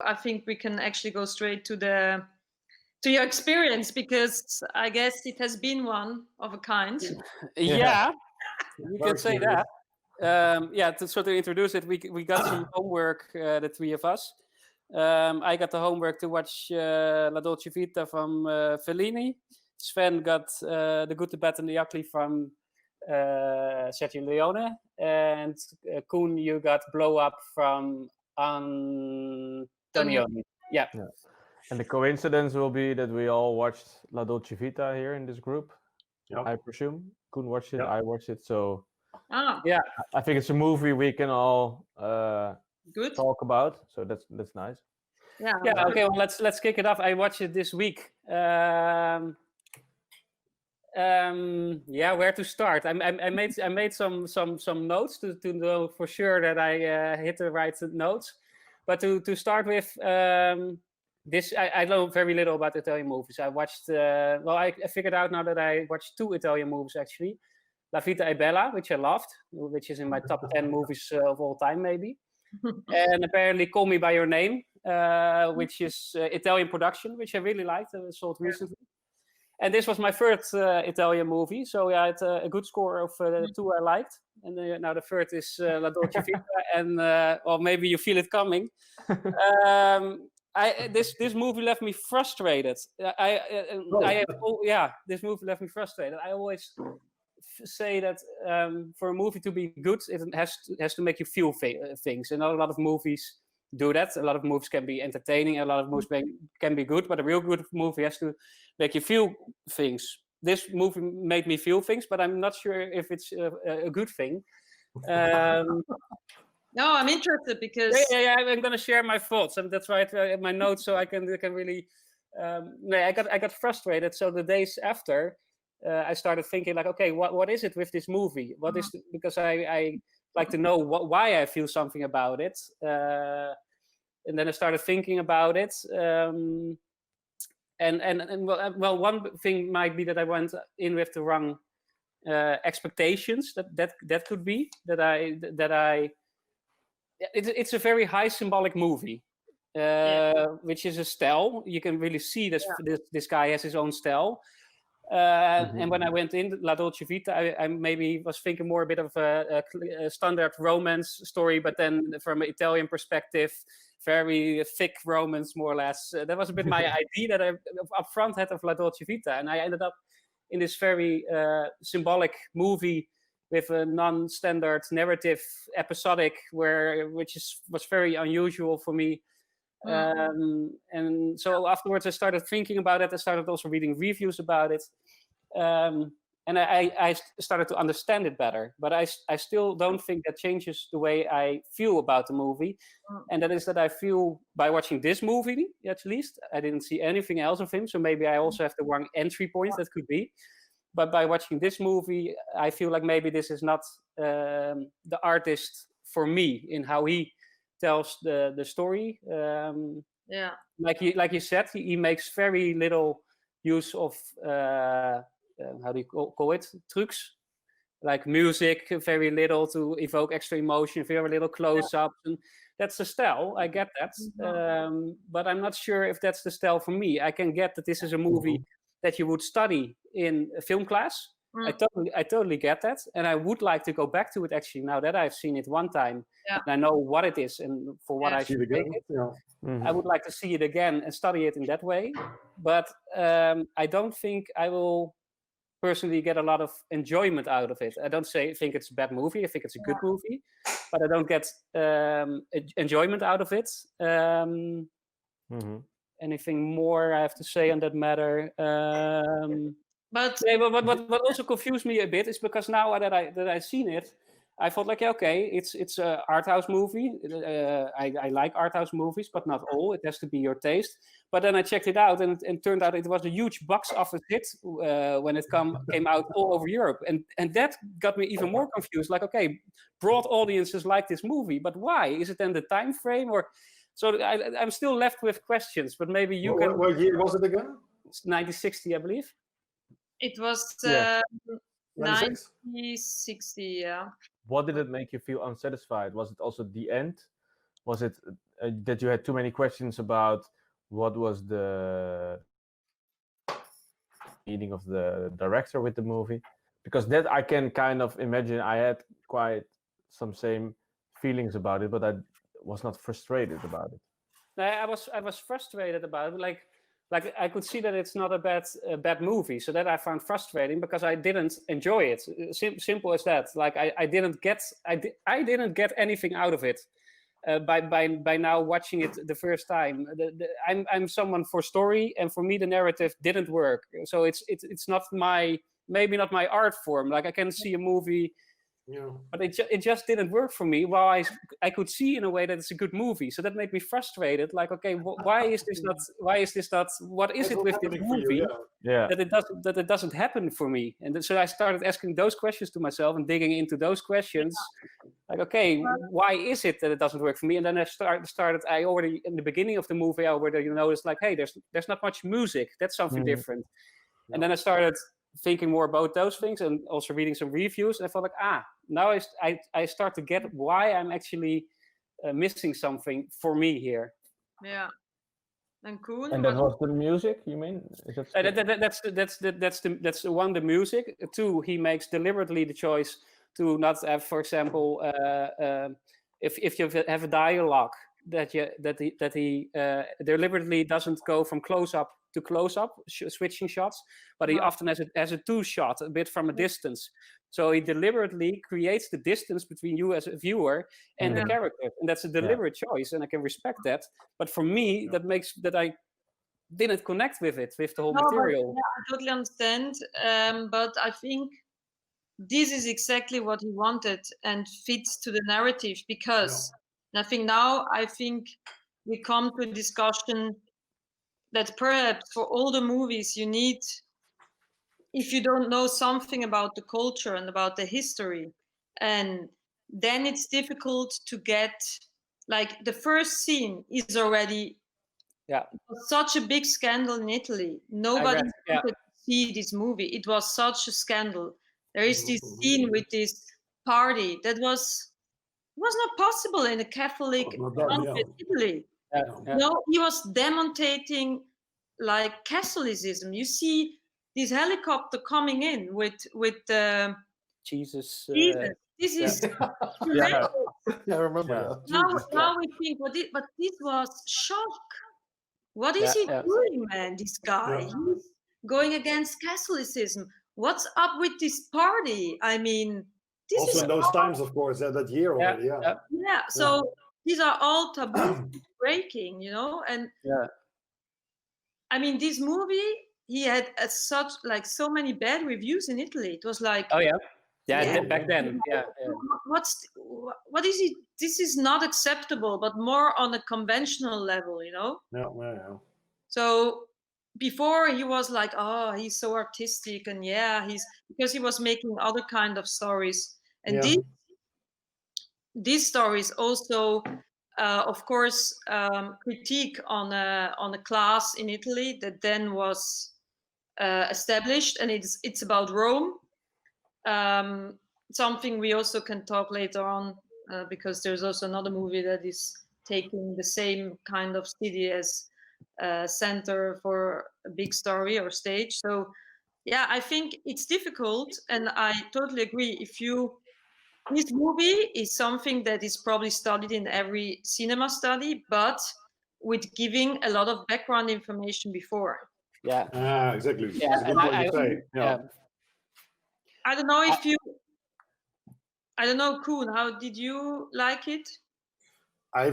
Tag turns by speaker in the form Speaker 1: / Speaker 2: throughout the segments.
Speaker 1: I think we can actually go straight to your experience, because I guess it has been one of a kind.
Speaker 2: Yeah, you can say that. To introduce it, we got some homework, the three of us. I got the homework to watch La Dolce Vita from Fellini. Sven got The Good, the Bad, and the Ugly from Sergio Leone. And Koen, you got Blow Up from Antonioni. Yeah.
Speaker 3: And the coincidence will be that we all watched La Dolce Vita here in this group. Yep. I presume Koen watched it, I watched it, so
Speaker 1: yeah,
Speaker 3: I think it's a movie we can all talk about. So that's nice.
Speaker 1: Yeah.
Speaker 2: Okay. Well, let's kick it off. I watched it this week. Where to start? I made some notes to know for sure that I hit the right notes. But to start with, this I know very little about Italian movies. I watched. I figured out now that I watched 2 Italian movies actually. La Vita è Bella, which I loved, which is in my top 10 movies of all time, maybe. And apparently Call Me By Your Name, which is Italian production, which I really liked. I saw it recently. And this was my third Italian movie, so I had a good score of 2 I liked. And now the third is La Dolce Vita, and maybe you feel it coming. This movie left me frustrated. This movie left me frustrated. I always say that for a movie to be good, it has to make you feel things, and not a lot of movies do that. A lot of movies can be entertaining, a lot of movies can be good, but a real good movie has to make you feel things. This movie made me feel things, but I'm not sure if it's a good thing.
Speaker 1: No, I'm interested because
Speaker 2: I'm going to share my thoughts, and that's why I have my notes, so I can really. I got frustrated. So the days after, I started thinking like, okay, what is it with this movie? What is because I like to know why I feel something about it, and then I started thinking about it. And one thing might be that I went in with the wrong expectations. That could be that I. It's a very high symbolic movie, which is a style. You can really see this guy has his own style. And when I went in La Dolce Vita, I maybe was thinking more a bit of a standard romance story, but then from an Italian perspective, very thick romance, more or less. That was a bit my idea that I up front had of La Dolce Vita, and I ended up in this very symbolic movie with a non-standard narrative, episodic, which was very unusual for me. And so afterwards I started thinking about it. I started also reading reviews about it. And I started to understand it better. But I still don't think that changes the way I feel about the movie. And that is that I feel by watching this movie, at least, I didn't see anything else of him. So maybe I also have the wrong entry point, that could be. But by watching this movie, I feel like maybe this is not the artist for me in how he tells the story. Like you said, he makes very little use of how do you call it, trucs, like music, very little to evoke extra emotion, very little close-ups, and that's the style. I get that, but I'm not sure if that's the style for me. I can get that this is a movie that you would study in a film class. I totally get that, and I would like to go back to it actually now that I've seen it one time and I know what it is and for what I should take it. I would like to see it again and study it in that way, but I don't think I will personally get a lot of enjoyment out of it. I don't think it's a bad movie. I think it's a good movie, but I don't get enjoyment out of it. Anything more I have to say on that matter? But what also confused me a bit is because now that I've seen it, I thought like, okay, it's a art house movie. I like art house movies, but not all. It has to be your taste. But then I checked it out, and it turned out it was a huge box office hit when it came out all over Europe, and that got me even more confused. Like, okay, broad audiences like this movie, but why? Is it then the time frame or? So I'm still left with questions, but maybe you can.
Speaker 4: What year was it again?
Speaker 2: It's 1960, I believe.
Speaker 1: It was 1960, yeah.
Speaker 3: What did it make you feel unsatisfied? Was it also the end? was it that you had too many questions about what was the meaning of the director with the movie? Because that I can kind of imagine. I had quite some same feelings about it, but I was not frustrated about it.
Speaker 2: I was frustrated about it. Like I could see that it's not a bad movie, so that I found frustrating because I didn't enjoy it. Simple as that. Like I didn't get anything out of it. By now watching it the first time, I'm someone for story, and for me the narrative didn't work. So it's not maybe not my art form. Like I can see a movie, but it just didn't work for me. While I could see in a way that it's a good movie, so that made me frustrated. Like, okay, why is this not? What is it with this movie that it doesn't happen for me? And so I started asking those questions to myself and digging into those questions. Like, okay, why is it that it doesn't work for me? And then I started. I already in the beginning of the movie, I already noticed like, hey, there's not much music. That's something different. And then I started thinking more about those things and also reading some reviews. And I felt like, now I start to get why I'm actually missing something for me here.
Speaker 1: Yeah. And Koen,
Speaker 3: and that was the music, you mean?
Speaker 2: That's one, the music. Two, he makes deliberately the choice to not have, for example, if you have a dialogue that he deliberately doesn't go from close up to close up, switching shots, but he often has a two shot, a bit from a distance. So he deliberately creates the distance between you as a viewer and the character, and that's a deliberate choice, and I can respect that. But for me, that makes that I didn't connect with the whole material.
Speaker 1: I totally understand, but I think this is exactly what he wanted and fits to the narrative, because I think we come to a discussion that perhaps for all the movies you need, if you don't know something about the culture and about the history, and then it's difficult to get, like, the first scene is already such a big scandal in Italy. Nobody wanted to see this movie. It was such a scandal. There is this scene with this party that was not possible in a Catholic country, Italy. No, he was demonstrating like Catholicism. You see this helicopter coming in with
Speaker 2: Jesus.
Speaker 1: This is
Speaker 4: I remember.
Speaker 1: Now we think, but this was shock. What is he doing, man? This guy, he's going against Catholicism. What's up with this party? I mean, this
Speaker 4: also
Speaker 1: is
Speaker 4: in those times, of course, that year already.
Speaker 1: So these are all taboos breaking, and I mean, this movie, he had so many bad reviews in Italy. It was like,
Speaker 2: back then,
Speaker 1: what is it? This is not acceptable, but more on a conventional level, So before he was like, oh, he's so artistic, and because he was making other kind of stories, and these stories also, of course, critique on a class in Italy that then was established, and it's about Rome. Something we also can talk later on, because there's also another movie that is taking the same kind of city as center for a big story or stage. So I think it's difficult, and I totally agree. This movie is something that is probably studied in every cinema study, but with giving a lot of background information before.
Speaker 4: Exactly. That's a good point to say.
Speaker 1: I don't know if I don't know, Koen, how did you like it?
Speaker 4: I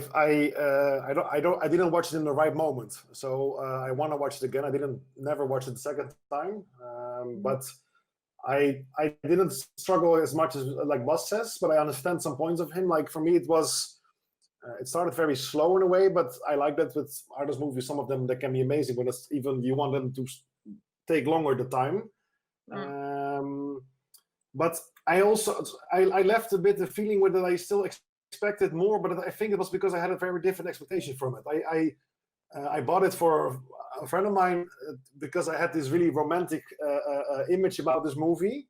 Speaker 4: didn't watch it in the right moment, so I want to watch it again. I never watched it the second time, but I didn't struggle as much as like Bas says, but I understand some points of him. Like for me, it started very slow in a way, but I like that with artist movies. Some of them that can be amazing, but it's even you want them to take longer the time. But I left a bit the feeling that I still expected more, but I think it was because I had a very different expectation from it. I bought it for a friend of mine because I had this really romantic image about this movie,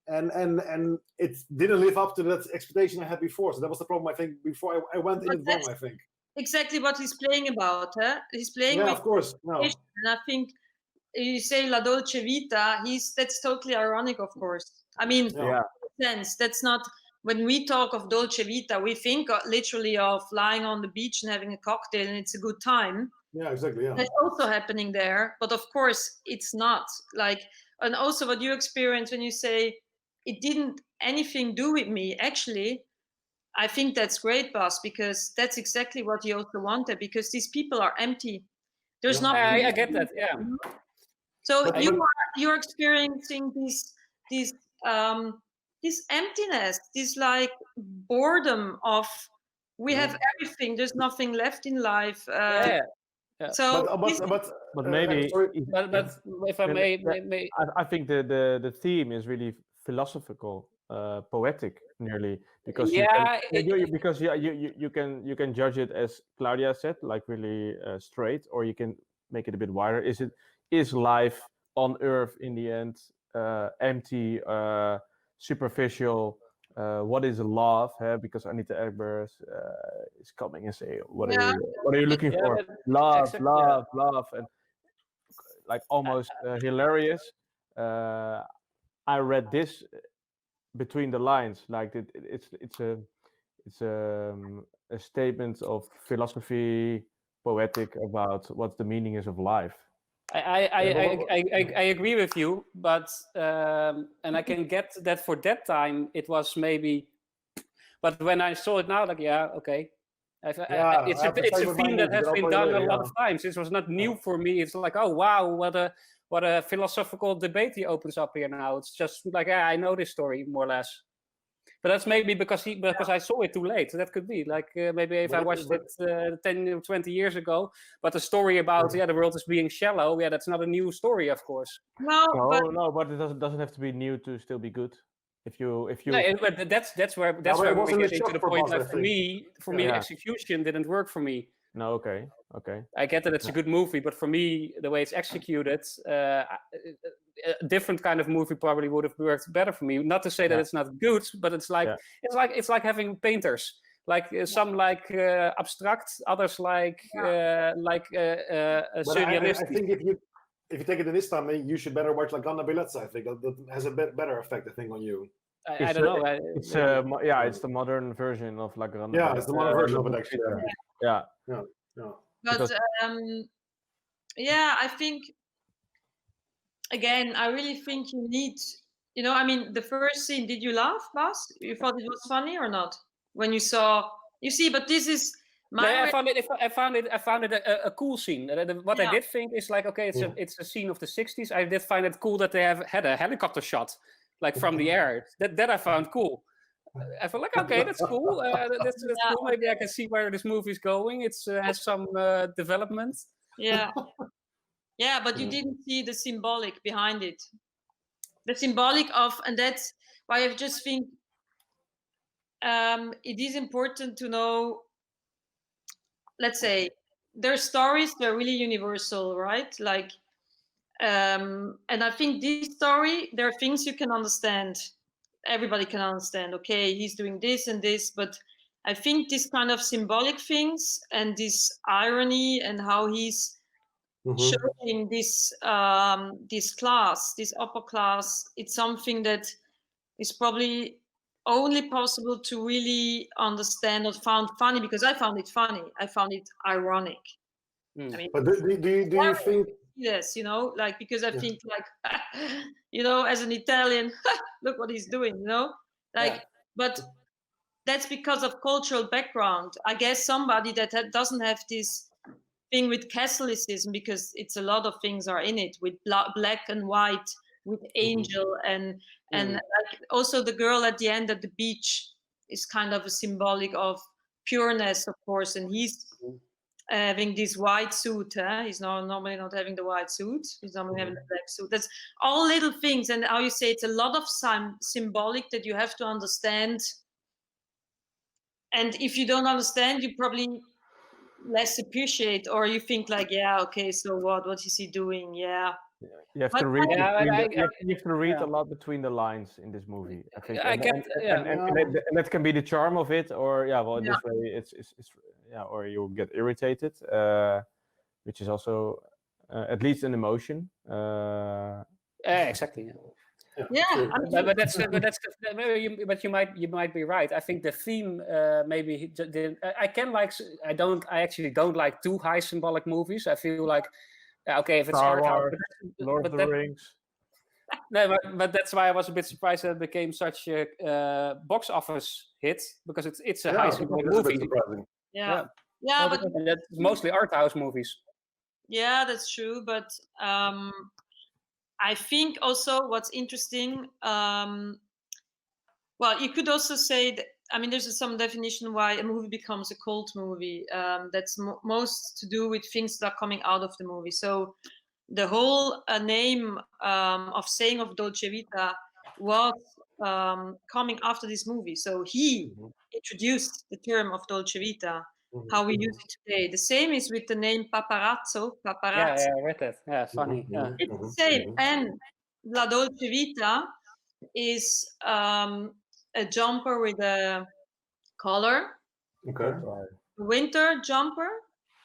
Speaker 4: and it didn't live up to that expectation I had before. So that was the problem, I think, before I went in it wrong, I think.
Speaker 1: Exactly what he's playing about, huh? He's playing with
Speaker 4: of course. No.
Speaker 1: and I think you say La Dolce Vita, that's totally ironic, of course. I mean,
Speaker 3: Yeah.
Speaker 1: in a sense, that's not, when we talk of Dolce Vita, we think literally of lying on the beach and having a cocktail and it's a good time.
Speaker 4: Yeah, exactly. Yeah.
Speaker 1: That's also happening there, but of course it's not. Like, and also what you experience when you say it didn't anything do with me, actually, I think that's great, Bas, because that's exactly what he also wanted, because these people are empty. There's
Speaker 4: Yeah.
Speaker 1: nothing.
Speaker 2: I get that, yeah.
Speaker 1: So
Speaker 4: But
Speaker 1: you're experiencing this emptiness, this like boredom of we have everything. There's nothing left in life.
Speaker 2: Yeah.
Speaker 1: So
Speaker 3: But maybe
Speaker 4: sorry.
Speaker 2: But if I may,
Speaker 3: I think the theme is really philosophical, poetic, nearly, because
Speaker 2: Yeah,
Speaker 3: you can judge it as Claudia said, like really straight, or you can make it a bit wider. Is life on Earth in the end empty, superficial? What is love? Because Anita Egbers is coming and say, what are you looking for? Love, love, and like almost hilarious. I read this between the lines, like it's a statement of philosophy, poetic, about what the meaning is of life.
Speaker 2: I agree with you, but and I can get that for that time it was maybe, but when I saw it now, like okay, it's a theme that has been done a lot of times. This was not new for me. It's like, oh wow, what a philosophical debate he opens up here now. It's just like, I know this story more or less. But that's maybe because I saw it too late. So that could be like maybe if I watched it 10 or 20 years ago. But the story about the world is being shallow, that's not a new story, of course.
Speaker 3: No, but it doesn't have to be new to still be good. If you
Speaker 2: but that's where we get into the point. Like for me, execution didn't work for me.
Speaker 3: No, okay.
Speaker 2: I get that it's a good movie, but for me, the way it's executed, a different kind of movie probably would have worked better for me. Not to say that it's not good, but it's like it's like having painters. Like some like abstract, others like surrealistic.
Speaker 4: I think if you take it in this time, you should better watch like Anna Bellezza. I think that has a better effect, I think, on you.
Speaker 2: I don't know.
Speaker 3: It's the modern version of La Grande.
Speaker 4: Yeah, it's the modern version of it, actually.
Speaker 3: Yeah.
Speaker 1: But I think, again, I really think you need, I mean, the first scene, did you laugh, Bas? You thought it was funny or not? When you saw, but this is
Speaker 2: I found it a cool scene. What I did think is like, okay, it's a scene of the 60s. I did find it cool that they had a helicopter shot, like from the air. That I found cool. I felt like, okay, that's cool. That's cool. Maybe I can see where this movie is going. It has some development.
Speaker 1: Yeah, but you didn't see the symbolic behind it. The symbolic of, and that's why I just think it is important to know. Let's say their stories, they're really universal, right? Like, and I think this story, there are things you can understand. Everybody can understand, okay, he's doing this and this, but I think this kind of symbolic things and this irony and how he's showing this class, this upper class, it's something that is probably only possible to really understand or found funny, because I found it funny. I found it ironic. I mean,
Speaker 4: but do you think?
Speaker 1: Yes, like, because I think like, as an Italian, look what he's doing, but that's because of cultural background. I guess somebody that doesn't have this thing with Catholicism, because it's a lot of things are in it with black and white, with angel and like also the girl at the end at the beach is kind of a symbolic of pureness, of course, and he's having this white suit. He's normally not having the white suit. He's normally having the black suit. That's all little things, and how you say it's a lot of symbolic that you have to understand. And if you don't understand, you probably less appreciate, or you think like, okay, so what is he doing?
Speaker 3: You have
Speaker 1: But
Speaker 3: to read.
Speaker 2: Yeah,
Speaker 3: You have to read
Speaker 2: yeah.
Speaker 3: a lot between the lines in this movie. I think,
Speaker 2: I get, yeah.
Speaker 3: and that can be the charm of it, or well,
Speaker 1: Yeah.
Speaker 3: this way it's or you'll get irritated, which is also at least an emotion.
Speaker 2: Exactly.
Speaker 1: Yeah,
Speaker 4: true.
Speaker 1: I mean,
Speaker 2: But you might be right. I think the theme maybe I actually don't like too high symbolic movies. I feel like okay, if it's
Speaker 3: Star
Speaker 2: art house,
Speaker 3: Wars, Lord of the Rings.
Speaker 2: No, but that's why I was a bit surprised that it became such a box office hit, because it's a high symbolic
Speaker 4: it's a bit
Speaker 2: movie.
Speaker 4: surprising.
Speaker 1: yeah, but
Speaker 2: And that's mostly art house movies.
Speaker 1: yeah, that's true. But I think also what's interesting, well, you could also say that, I mean, there's some definition why a movie becomes a cult movie. That's most to do with things that are coming out of the movie. So the whole name of saying of Dolce Vita was coming after this movie. So he introduced the term of Dolce Vita, how we use it today. The same is with the name paparazzo.
Speaker 2: Yeah, I read that. Yeah, funny. Yeah.
Speaker 1: It's the same. And La Dolce Vita is a jumper with a collar,
Speaker 4: Okay.
Speaker 1: winter jumper.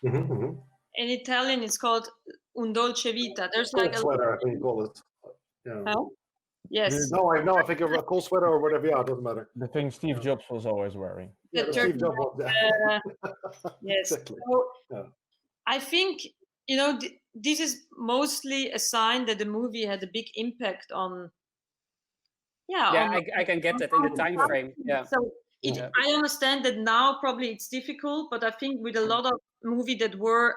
Speaker 1: In Italian, it's called un dolce vita. There's
Speaker 4: Cold
Speaker 1: like a
Speaker 4: sweater, I think you call it. Yeah.
Speaker 1: oh, yes.
Speaker 4: No, I think of a cold sweater or whatever. Yeah, it doesn't matter.
Speaker 3: The thing Steve Jobs was always wearing.
Speaker 1: The
Speaker 4: Steve
Speaker 1: Turkish,
Speaker 4: Jobs was there.
Speaker 1: yes.
Speaker 4: Exactly.
Speaker 1: So
Speaker 4: Yeah.
Speaker 1: I think this is mostly a sign that the movie had a big impact on.
Speaker 2: Yeah, I can get that in the time frame. Yeah.
Speaker 1: So I understand that now probably it's difficult, but I think with a lot of movies that were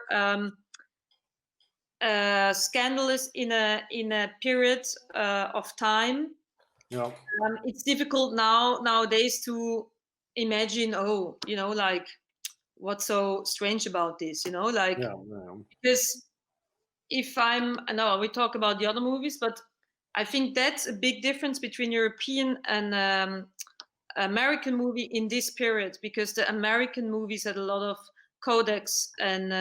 Speaker 1: scandalous in a period of time, it's difficult nowadays to imagine. Like what's so strange about this? Because if I know we talk about the other movies, but I think that's a big difference between European and American movie in this period, because the American movies had a lot of codex and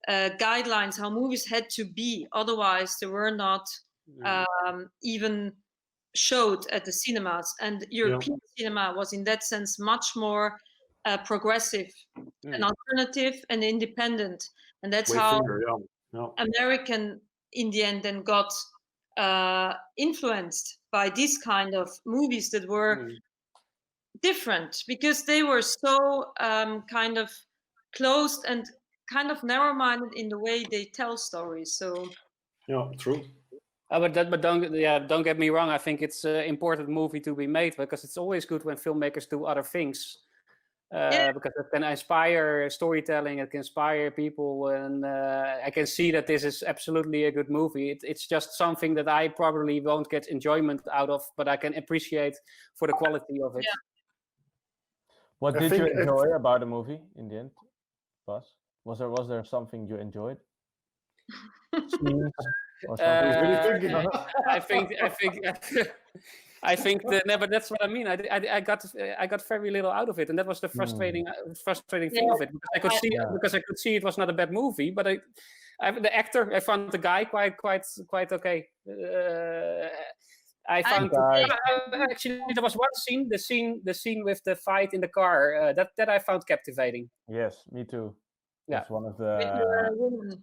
Speaker 1: guidelines how movies had to be, otherwise they were not even showed at the cinemas, and European cinema was in that sense much more progressive and alternative and independent, and that's
Speaker 4: Way
Speaker 1: how
Speaker 4: freer,
Speaker 1: American in the end then got influenced by this kind of movies that were different, because they were so kind of closed and kind of narrow-minded in the way they tell stories. So
Speaker 4: true.
Speaker 2: But don't get me wrong. I think it's an important movie to be made, because it's always good when filmmakers do other things, because it can inspire storytelling. It can inspire people, and I can see that this is absolutely a good movie. It's just something that I probably won't get enjoyment out of, but I can appreciate for the quality of it.
Speaker 3: What did you enjoy about the movie in the end, Bas? Was there something you enjoyed? Scenes or something?
Speaker 2: I think but that's what I mean. I got very little out of it, and that was the frustrating thing of it, because I could see it was not a bad movie, but the actor, I found the guy quite okay. I found actually there was one scene, the scene with the fight in the car, that I found captivating.
Speaker 3: Yes, me too.
Speaker 2: Yeah,
Speaker 3: that's one of the
Speaker 1: woman.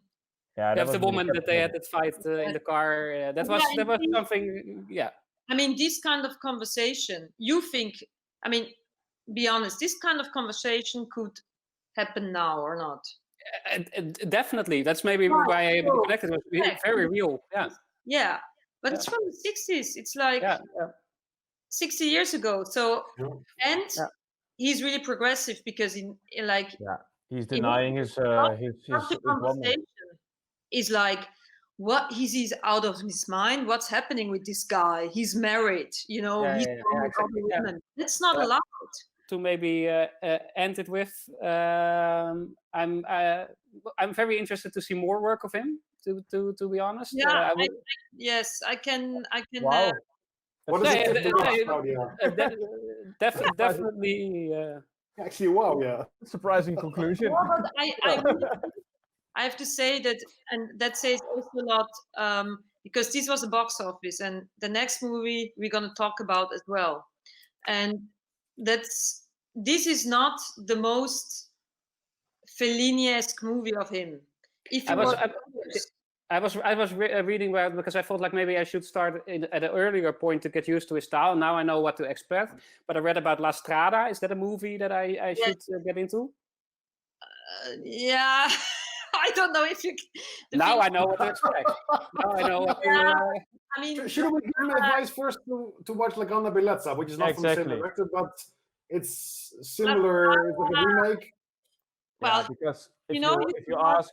Speaker 2: the woman that they had that fight in the car. That was something. Yeah.
Speaker 1: I mean, this kind of conversation, you think? I mean, be honest. This kind of conversation could happen now or not?
Speaker 2: Definitely. That's maybe why I connected. It was very real. Yeah.
Speaker 1: Yeah. But it's from the 60s. It's like 60 years ago. So, and he's really progressive, because
Speaker 3: he's denying his
Speaker 1: conversation is like, what, he's out of his mind. What's happening with this guy? He's married, he's
Speaker 2: exactly.
Speaker 1: women. That's not allowed.
Speaker 2: To maybe end it with, I'm very interested to see more work of him. To be honest,
Speaker 1: yes, I can.
Speaker 3: Wow.
Speaker 4: What is it?
Speaker 2: Definitely.
Speaker 4: Actually, wow, yeah.
Speaker 3: Surprising conclusion.
Speaker 1: But I have to say that, and that says also a lot, because this was a box office, and the next movie we're going to talk about as well. And this is not the most Fellini-esque movie of him. If you
Speaker 2: I was reading about it because I thought like maybe I should start at an earlier point to get used to his style. Now I know what to expect. But I read about La Strada. Is that a movie that I should get into?
Speaker 1: Yeah, I don't know if you.
Speaker 2: Now I know what to expect. Now I know what to.
Speaker 1: I mean,
Speaker 4: should we give him advice first to watch La Grande Bellezza, which is not from the same director, but it's similar. It's like a remake.
Speaker 3: Well, because if you ask,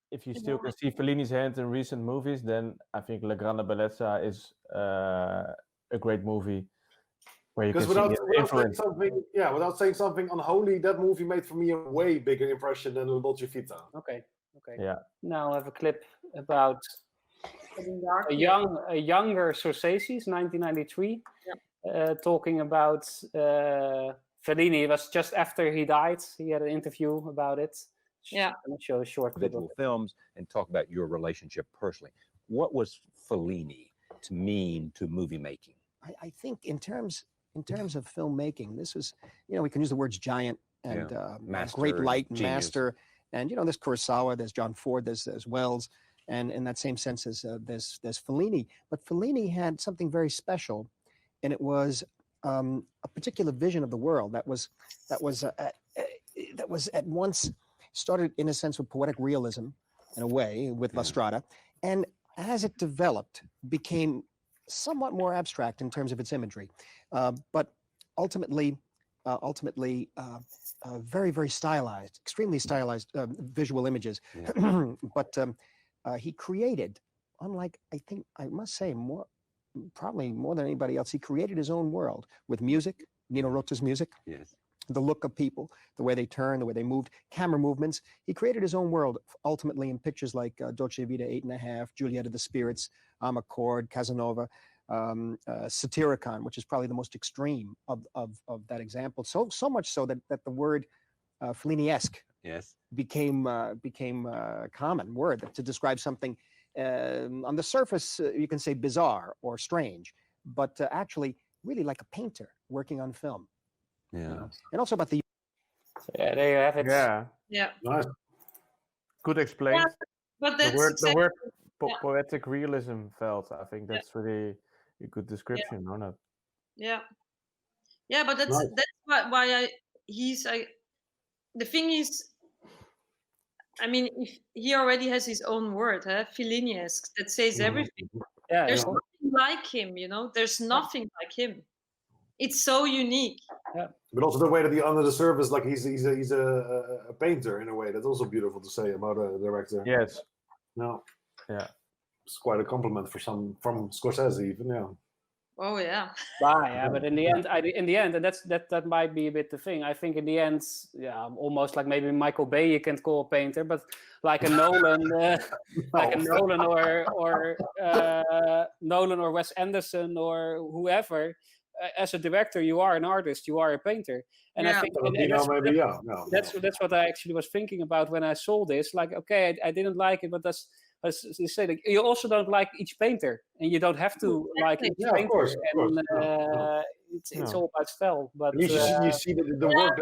Speaker 3: if you still can see Fellini's hand in recent movies, then I think La Grande Bellezza is a great movie. Because
Speaker 4: without saying something unholy, that movie made for me a way bigger impression than Dolce Vita.
Speaker 2: Okay.
Speaker 3: Yeah.
Speaker 2: Now I have a clip about a younger Scorsese, 1993, talking about Fellini. It was just after he died. He had an interview about it.
Speaker 1: Yeah.
Speaker 2: I'm going to show a short clip of
Speaker 5: films and talk about your relationship personally. What was Fellini to mean to movie making?
Speaker 6: I think in terms of filmmaking, this was, we can use the words giant and great light and master. And, there's Kurosawa, there's John Ford, there's Wells. And in that same sense, there's Fellini. But Fellini had something very special, and it was a particular vision of the world that was at once started in a sense with poetic realism, in a way, with La Strada, and as it developed, became somewhat more abstract in terms of its imagery, but ultimately very, very stylized, extremely stylized visual images. But he created, unlike, I think, I must say, probably more than anybody else, he created his own world with music, Nino Rota's music.
Speaker 5: Yes.
Speaker 6: The look of people, the way they turned, the way they moved, camera movements. He created his own world, ultimately in pictures like Dolce Vita, 8½, Juliet of the Spirits, Amarcord, Casanova, Satyricon, which is probably the most extreme of that example. So much so that the word Fellini-esque became a common word to describe something on the surface, you can say bizarre or strange, but actually really like a painter working on film.
Speaker 5: Yeah.
Speaker 6: And also about the...
Speaker 2: Yeah, there you have it.
Speaker 3: Yeah.
Speaker 4: Nice.
Speaker 3: Good explained.
Speaker 1: Yeah, but that's
Speaker 3: the word poetic realism felt. I think that's really a good description, or not?
Speaker 1: Yeah. Yeah, but that's why the thing is, I mean, if he already has his own word, Fellini-esque, that says everything.
Speaker 2: Yeah,
Speaker 1: there's nothing like him, there's nothing like him. It's so unique.
Speaker 2: Yeah.
Speaker 4: But also the way that he under the surface, like he's a painter in a way. That's also beautiful to say about a director.
Speaker 3: Yes.
Speaker 4: No.
Speaker 3: Yeah.
Speaker 4: It's quite a compliment from Scorsese even. Yeah.
Speaker 1: Oh yeah.
Speaker 2: But in the end, and that might be a bit the thing. I think in the end, almost like maybe Michael Bay you can't call a painter, but like a Nolan, Nolan or Wes Anderson or whoever. As a director, you are an artist, you are a painter, and I think that's what I actually was thinking about when I saw this. Like, okay, I didn't like it, but that's you say that you also don't like each painter, and you don't have to like each painter.
Speaker 4: Of course.
Speaker 2: It's all about style. But
Speaker 4: you see the work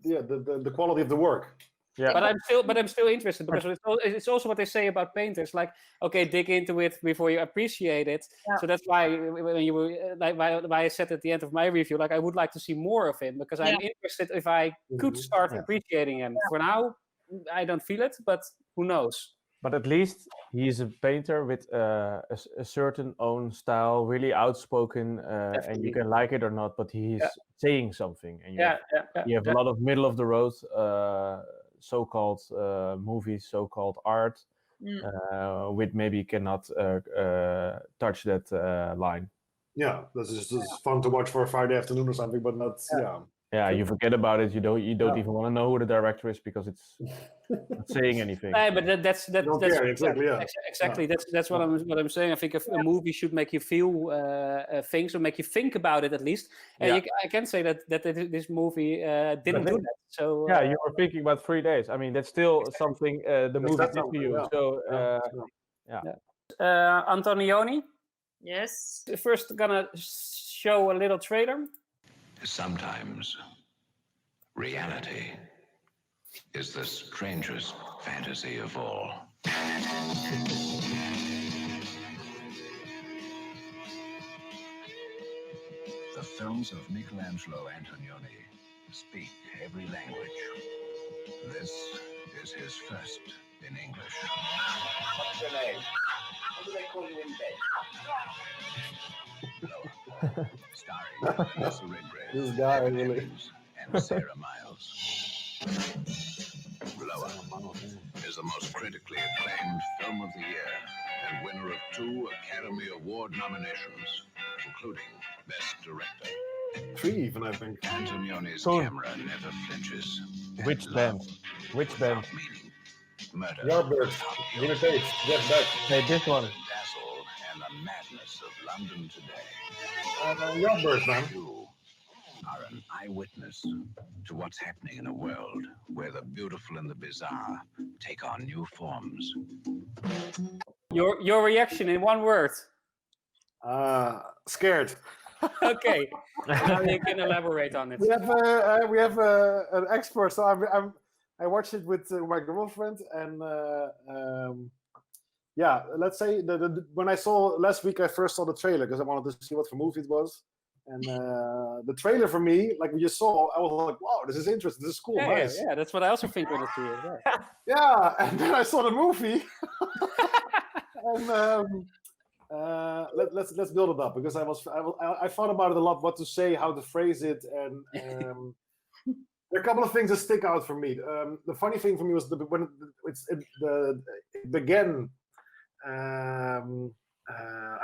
Speaker 4: that the quality of the work.
Speaker 2: Yeah. But I'm still interested because it's also what they say about painters. Like, okay, dig into it before you appreciate it. Yeah. So that's why when you were why I said at the end of my review, like I would like to see more of him because I'm interested if I could start appreciating him. For now, I don't feel it, but who knows?
Speaker 3: But at least he's a painter with a certain own style, really outspoken, and you can like it or not, but he's saying something. And you have a lot of middle of the road so-called movies, so-called art, which maybe cannot touch that line.
Speaker 4: Yeah, that's just fun to watch for a Friday afternoon or something, but not.
Speaker 3: Yeah, you forget about it. You don't even want to know who the director is because it's not saying anything.
Speaker 2: But that's
Speaker 4: exactly. Yeah.
Speaker 2: Exactly. That's what I'm saying. I think a movie should make you feel things, or make you think about it at least. And I can say that this movie didn't do that. So
Speaker 3: yeah, you were thinking about 3 days. I mean, that's still something the movie did to you.
Speaker 4: Yeah.
Speaker 3: So
Speaker 2: Antonioni.
Speaker 1: Yes.
Speaker 2: First, gonna show a little trailer.
Speaker 7: Sometimes reality is the strangest fantasy of all. The films of Michelangelo Antonioni speak every language. This is his first in English. What's your name? What do they call you in bed? Starring Vanessa Redgrave,
Speaker 4: This guy,
Speaker 7: Evan
Speaker 4: really.
Speaker 7: Evans, and Sarah Miles. Lower is the most critically acclaimed film of the year and winner of 2 Academy Award nominations, including Best Director.
Speaker 4: 3 even, I think.
Speaker 7: Antonioni's
Speaker 3: Cool.
Speaker 7: camera never flinches.
Speaker 3: Which
Speaker 7: and
Speaker 3: band?
Speaker 7: love
Speaker 3: Which band?
Speaker 7: without meaning. Murder.
Speaker 4: Yardbirds, Winner Page, Get Back.
Speaker 3: Hey, this one.
Speaker 7: The dazzle and the madness of London today.
Speaker 4: Yardbirds, man.
Speaker 7: You are an eyewitness to what's happening in a world where the beautiful and the bizarre take on new forms.
Speaker 2: Your reaction in one word.
Speaker 4: Scared.
Speaker 2: Okay. Now you can elaborate on it.
Speaker 4: We have an expert, so I watched it with my girlfriend, and yeah, let's say when I saw last week, I first saw the trailer because I wanted to see what for movie it was, and the trailer for me, like we just saw, I was like, wow, this is interesting, this is cool, nice.
Speaker 2: Yeah, that's what I also think when I see it. Yeah.
Speaker 4: Yeah, and then I saw the movie, and let's build it up because I thought about it a lot, what to say, how to phrase it, and there are a couple of things that stick out for me. The funny thing for me was when it began. I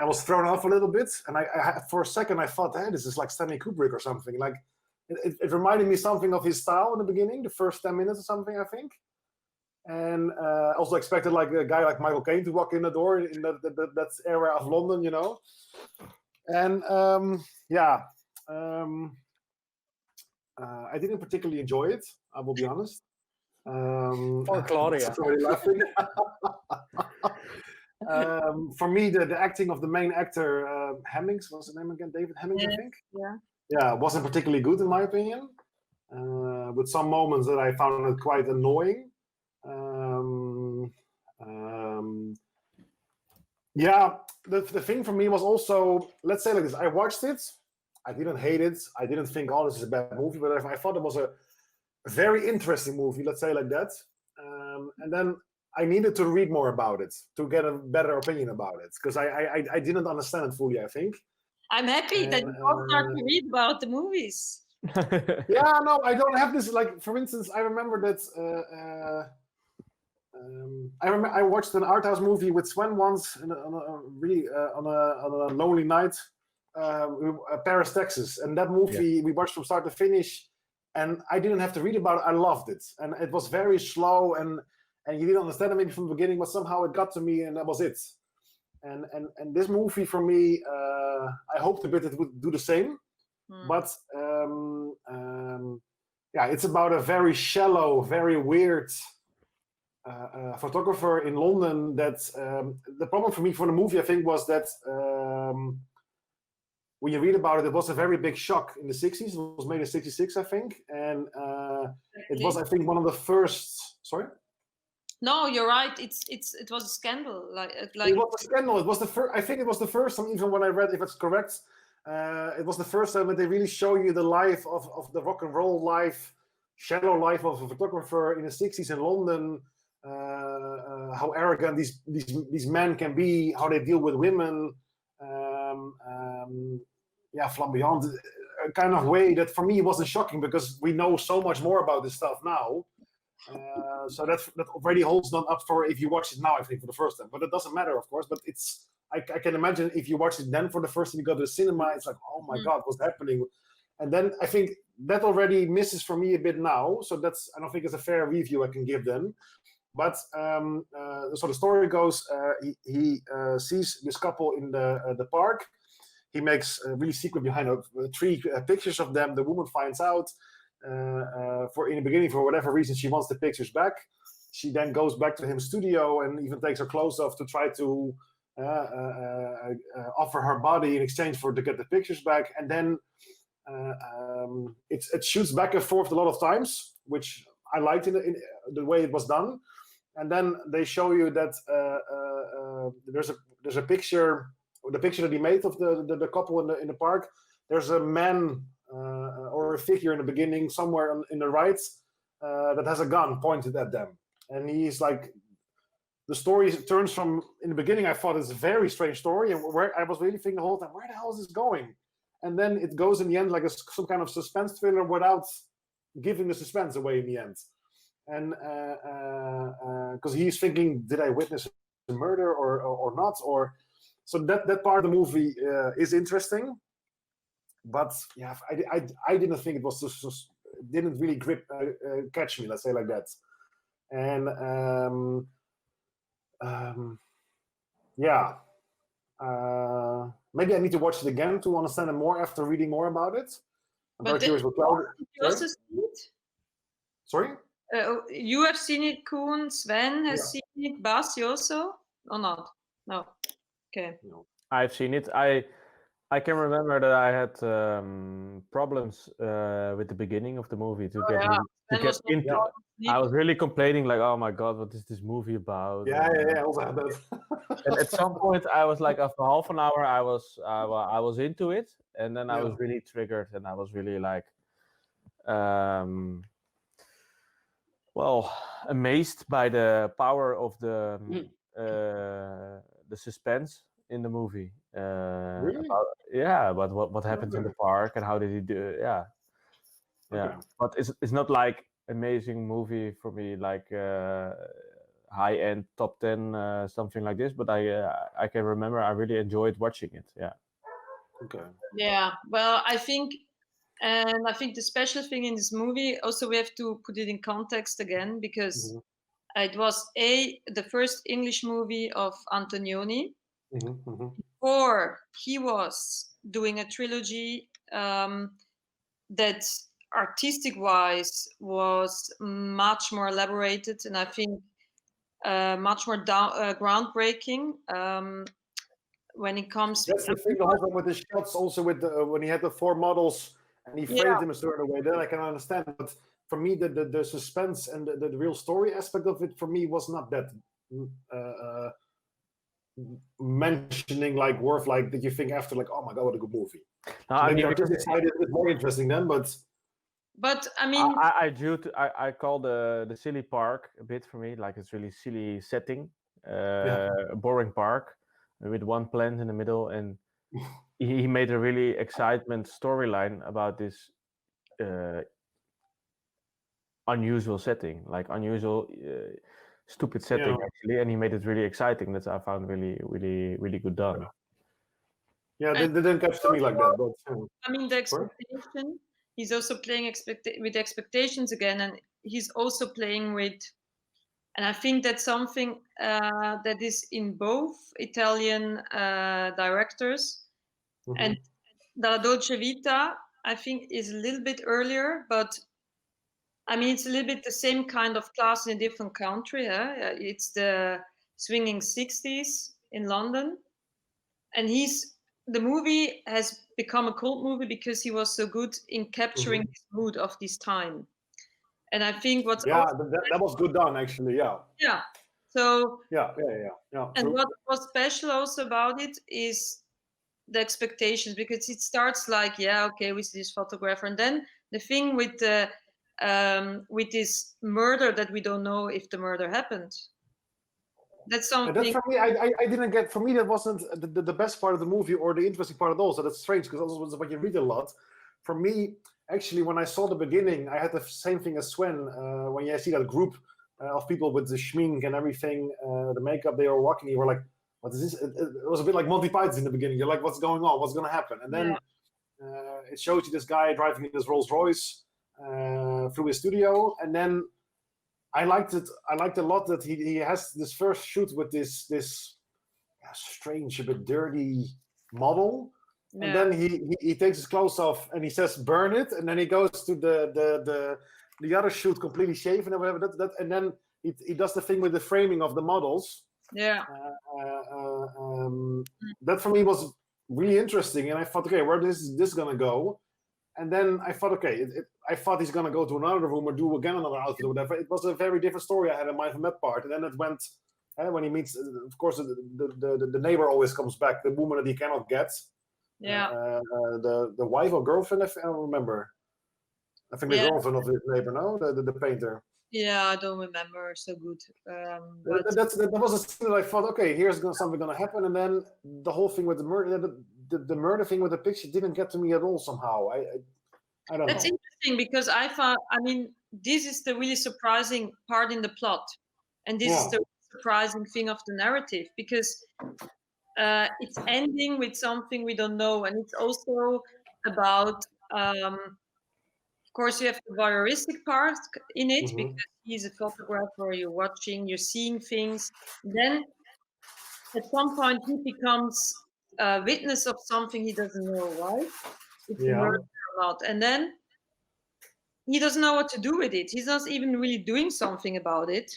Speaker 4: was thrown off a little bit, and I for a second I thought, hey, this is like Stanley Kubrick or something. Like it reminded me something of his style in the beginning, the first 10 minutes or something, I think. And also expected like a guy like Michael Caine to walk in the door in that area of London, you know. And I didn't particularly enjoy it, I will be honest.
Speaker 2: Or Claudia.
Speaker 4: Sorry, laughing. For me, the acting of the main actor, Hemmings, what's his name again? David Hemmings, I think. Yeah, wasn't particularly good in my opinion. With some moments that I found it quite annoying. Yeah, the thing for me was also, let's say like this, I watched it, I didn't hate it, I didn't think, oh, this is a bad movie, but I thought it was a very interesting movie, let's say like that. And then I needed to read more about it to get a better opinion about it, because I didn't understand it fully, I think.
Speaker 1: I'm happy that you all start to read about the movies.
Speaker 4: Yeah, no, I don't have this. Like, for instance, I remember that I watched an art house movie with Sven once on a lonely night, Paris, Texas, and that movie we watched from start to finish, and I didn't have to read about it. I loved it, and it was very slow, and you didn't understand it maybe from the beginning, but somehow it got to me, and that was it. And this movie for me, I hoped a bit it would do the same. But yeah, it's about a very shallow, very weird photographer in London. That the problem for me for the movie, I think, was that when you read about it, it was a very big shock in the 60s. It was made in '66, I think, and it was, I think, one of the first. Sorry.
Speaker 1: No, you're right. It was a scandal. Like
Speaker 4: it was a scandal. It was the first. I think it was the first time, even when I read, if it's correct. It was the first time that they really show you the life of the rock and roll life, shallow life of a photographer in the 60s in London, how arrogant these men can be, how they deal with women, flamboyant, a kind of way that for me wasn't shocking because we know so much more about this stuff now. So that already holds not up for if you watch it now, I think, for the first time. But it doesn't matter, of course, but it's I can imagine if you watch it then for the first time, you go to the cinema, it's like, oh my God, what's happening? And then I think that already misses for me a bit now. So I don't think it's a fair review I can give them. But so the story goes, he sees this couple in the park. He makes really secret behind 3 pictures of them. The woman finds out in the beginning, for whatever reason, she wants the pictures back. She then goes back to his studio and even takes her clothes off to try to offer her body in exchange to get the pictures back. And then it shoots back and forth a lot of times, which I liked in the way it was done. And then they show you that there's a picture, the picture that he made of the couple in the park. There's a man or a figure in the beginning somewhere in the right that has a gun pointed at them, and he's like, the story turns from, in the beginning I thought it's a very strange story, and where I was really thinking the whole time, where the hell is this going? And then it goes in the end like some kind of suspense thriller without giving the suspense away in the end. And because he's thinking, did I witness a murder or not? Or so that part of the movie is interesting, but yeah, I didn't think it was just didn't really catch me, let's say like that. And yeah, maybe I need to watch it again to understand it more after reading more about it. I'm very curious what Claudia.
Speaker 1: Did you also see it?
Speaker 4: Sorry?
Speaker 1: You have seen it, Koen. Sven has seen it. Bas, you also? Or not? No. Okay.
Speaker 3: No. I've seen it. I can remember that I had problems with the beginning of the movie to get into. I was really complaining, like, "Oh my God, what is this movie about?"
Speaker 4: Yeah. I also had that.
Speaker 3: And at some point, I was like, after half an hour, I was into it, and then I was really triggered, and I was really like, amazed by the power of the suspense in the movie.
Speaker 4: Really?
Speaker 3: But what happens in the park and how did he do it? Yeah.
Speaker 4: Okay.
Speaker 3: But it's not like amazing movie for me, like high end top 10 something like this. But I can remember I really enjoyed watching it. Yeah.
Speaker 4: Okay.
Speaker 1: Yeah. Well, I think the special thing in this movie, also we have to put it in context again, because it was the first English movie of Antonioni. Before he was doing a trilogy that artistic wise was much more elaborated, and I think much more groundbreaking when it comes.
Speaker 4: That's the thing, the whole time with the shots, also with when he had the 4 models and he framed them a certain way, then I can understand. But for me, the suspense and the real story aspect of it, for me, was not that mentioning, like, worth, like, that you think after, like, oh my God, what a good movie.
Speaker 3: No,
Speaker 4: so maybe the artistic side is more interesting then, but
Speaker 1: I mean,
Speaker 3: I call the silly park a bit for me, like, it's really silly setting, a boring park with one plant in the middle, and he made a really excitement storyline about this unusual setting, like unusual stupid setting actually, and he made it really exciting. That I found really, really, really good done.
Speaker 4: Yeah, they didn't catch to me like that. But
Speaker 1: I mean, the expectation. He's also playing with expectations again, and he's also playing with. And I think that's something that is in both Italian directors. And La Dolce Vita, I think, is a little bit earlier, but I mean, it's a little bit the same kind of class in a different country. It's the swinging 60s in London. And the movie has become a cult movie because he was so good in capturing this mood of this time. And I think what's
Speaker 4: that was good done, actually.
Speaker 1: Yeah. So
Speaker 4: yeah.
Speaker 1: And what was special also about it is the expectations, because it starts like, we see this photographer, and then the thing with the with this murder that we don't know if the murder happened. That's something.
Speaker 4: That's for me. I didn't get. For me, that wasn't the best part of the movie or the interesting part at all. So that's strange, because also when you read a lot. For me, actually, when I saw the beginning, I had the same thing as Sven. When you see that group of people with the schmink and everything, the makeup, they were walking, you were like, what is this? It was a bit like Monty Python in the beginning. You're like, what's going on? What's going to happen? And then it shows you this guy driving in his Rolls Royce through his studio, and then I liked a lot that he has this first shoot with this strange, a bit dirty model, and then he takes his clothes off and he says burn it, and then he goes to the other shoot completely shaven and whatever. And then he does the thing with the framing of the models.
Speaker 1: Yeah.
Speaker 4: That for me was really interesting, and I thought, okay, where is this gonna go? And then I thought, okay, I thought he's gonna go to another room or do again another outfit or whatever. It was a very different story I had in mind from that part, and then it went when he meets, of course, the neighbor always comes back, the woman that he cannot get.
Speaker 1: Yeah.
Speaker 4: The wife or girlfriend, I don't remember. I think the girlfriend of his neighbor, no, the painter.
Speaker 1: Yeah, I don't remember so good. But
Speaker 4: That was a scene that I thought, okay, here's something gonna happen, and then the whole thing with the murder, the murder thing with the picture didn't get to me at all somehow. I don't know.
Speaker 1: That's interesting because I thought, I mean, this is the really surprising part in the plot, and this is the surprising thing of the narrative, because it's ending with something we don't know, and it's also about. Of course, you have the voyeuristic part in it because he's a photographer. You're watching, you're seeing things. Then, at some point, he becomes a witness of something he doesn't know, right? It's a murder or not, and then he doesn't know what to do with it. He's not even really doing something about it.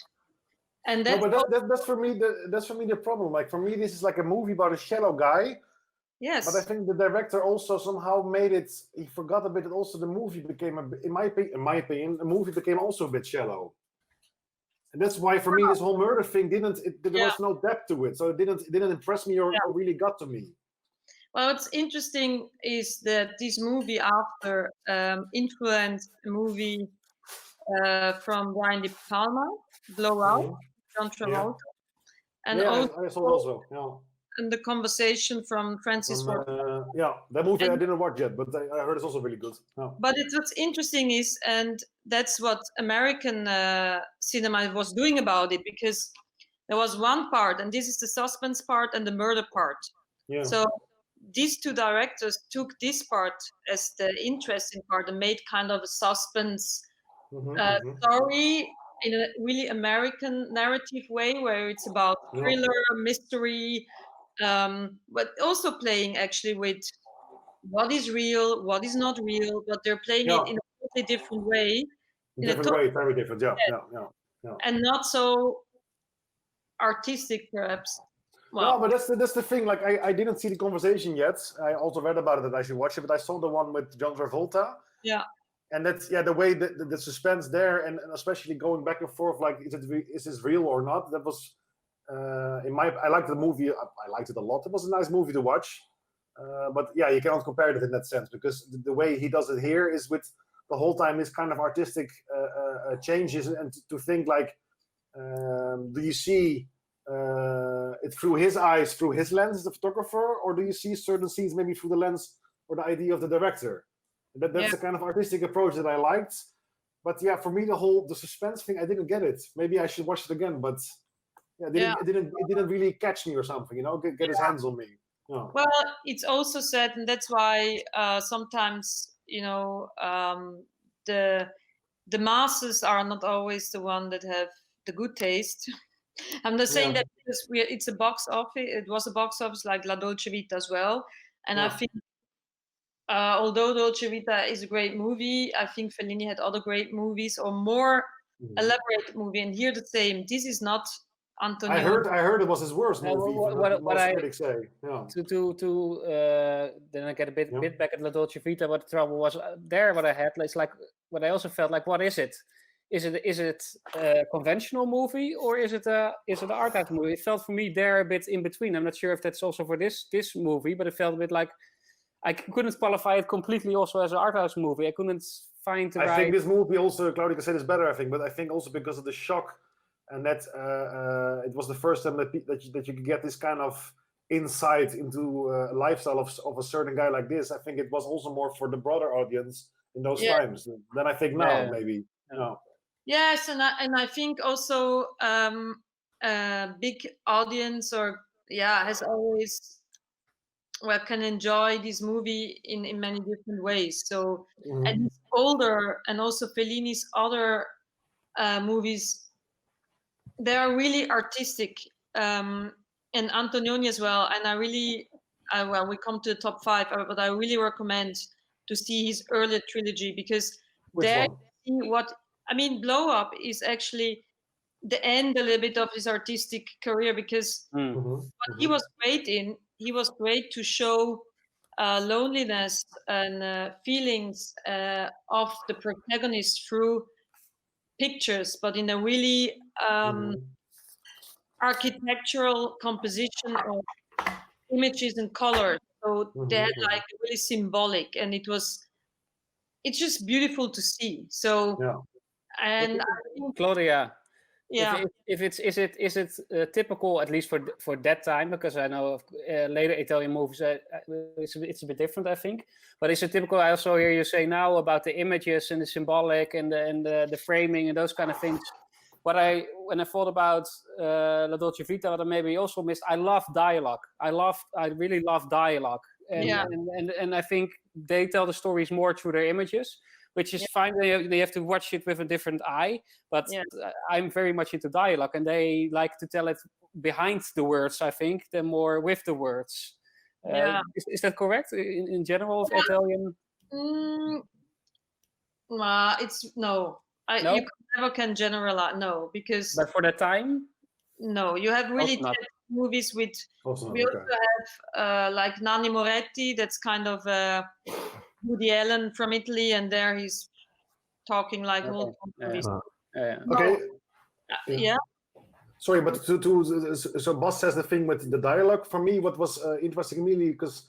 Speaker 1: And that's
Speaker 4: that's for me the problem. Like for me, this is like a movie about a shallow guy.
Speaker 1: Yes.
Speaker 4: But I think the director also somehow made it. He forgot a bit that also the movie became in my opinion, the movie became also a bit shallow. And that's why for me this whole murder thing there was no depth to it, so it didn't impress me or really got to me.
Speaker 1: Well, what's interesting is that this movie after influenced a movie from Brian De Palma, Blowout, John Travolta, and
Speaker 4: I saw also.
Speaker 1: And the Conversation from Francis Ford.
Speaker 4: That movie I didn't watch yet, but I heard it's also really good.
Speaker 1: But what's interesting is, and that's what American cinema was doing about it, because there was one part, and this is the suspense part and the murder part.
Speaker 4: Yeah.
Speaker 1: So these two directors took this part as the interesting part and made kind of a suspense story in a really American narrative way, where it's about thriller, mystery, but also playing actually with what is real, what is not real, but they're playing it in a totally different way.
Speaker 4: Very different, yeah.
Speaker 1: And not so artistic, perhaps.
Speaker 4: Well, but that's the thing. Like I didn't see The Conversation yet. I also read about it that I should watch it, but I saw the one with John Travolta.
Speaker 1: Yeah.
Speaker 4: And that's the way the suspense there, and especially going back and forth, like is this real or not? That was. I liked the movie. I liked it a lot. It was a nice movie to watch, but yeah, you cannot compare it in that sense, because the way he does it here is with the whole time is kind of artistic changes, and to think like, do you see it through his eyes, through his lens as the photographer, or do you see certain scenes maybe through the lens or the idea of the director? That's the kind of artistic approach that I liked. But yeah, for me, the suspense thing, I didn't get it. Maybe I should watch it again, but. Yeah, it didn't really catch me or something, get his hands on me. Yeah.
Speaker 1: Well, it's also said, and that's why sometimes the masses are not always the one that have the good taste. I'm not saying that because it's a box office. It was a box office like La Dolce Vita as well, and I think although Dolce Vita is a great movie, I think Fellini had other great movies or more elaborate movie, and here the same. This is not. Antonioni.
Speaker 4: I heard it was his worst movie. What I critics say. Yeah.
Speaker 2: Then I get a bit back at La Dolce Vita. What the trouble was there? What I had is like what I also felt like. What is it? Is it a conventional movie or is it an art house movie? It felt for me there a bit in between. I'm not sure if that's also for this movie, but it felt a bit like I couldn't qualify it completely also as an art house movie. I couldn't find the right.
Speaker 4: I think this movie also, Claudia said, is better. I think, but I think also because of the shock. And that it was the first time that you could get this kind of insight into a lifestyle of a certain guy like this. I think it was also more for the broader audience in those times than I think now, maybe. No.
Speaker 1: Yes, and I think also a big audience has always well, can enjoy this movie in many different ways. So,
Speaker 4: Mhm.
Speaker 1: and he's older, and also Fellini's other movies, they are really artistic, and Antonioni as well. And I really, well, we come to the top 5, but I really recommend to see his earlier trilogy, because
Speaker 4: Which
Speaker 1: there
Speaker 4: one?
Speaker 1: you see what I mean. Blow Up is actually the end a little bit of his artistic career, because
Speaker 2: Mm.
Speaker 1: what he was great in, he was great to show loneliness and feelings of the protagonist through pictures, but in a really architectural composition of images and colors. So they had like really symbolic, and it's just beautiful to see. So,
Speaker 4: Yeah.
Speaker 1: and I think,
Speaker 2: Claudia,
Speaker 1: yeah.
Speaker 2: if it's is it typical, at least for that time, because I know of later Italian movies it's a bit different, I think, but is it typical? I also hear you say now about the images and the symbolic and the framing and those kind of things. When I thought about La Dolce Vita, what I maybe also missed, I love dialogue. I really love dialogue, and I think they tell the stories more through their images, which is fine. They have to watch it with a different eye, but I'm very much into dialogue, and they like to tell it behind the words, I think, than more with the words. Is that correct in general of Italian?
Speaker 1: It's no.
Speaker 2: No?
Speaker 1: You never can generalize. No, because
Speaker 2: But for the time,
Speaker 1: no, you have really movies with. We also have like Nanni Moretti. That's kind of Woody Allen from Italy, and there he's talking like whole movies.
Speaker 4: Okay.
Speaker 1: Yeah.
Speaker 4: Sorry, but so Bas says the thing with the dialogue. For me, what was interesting really, because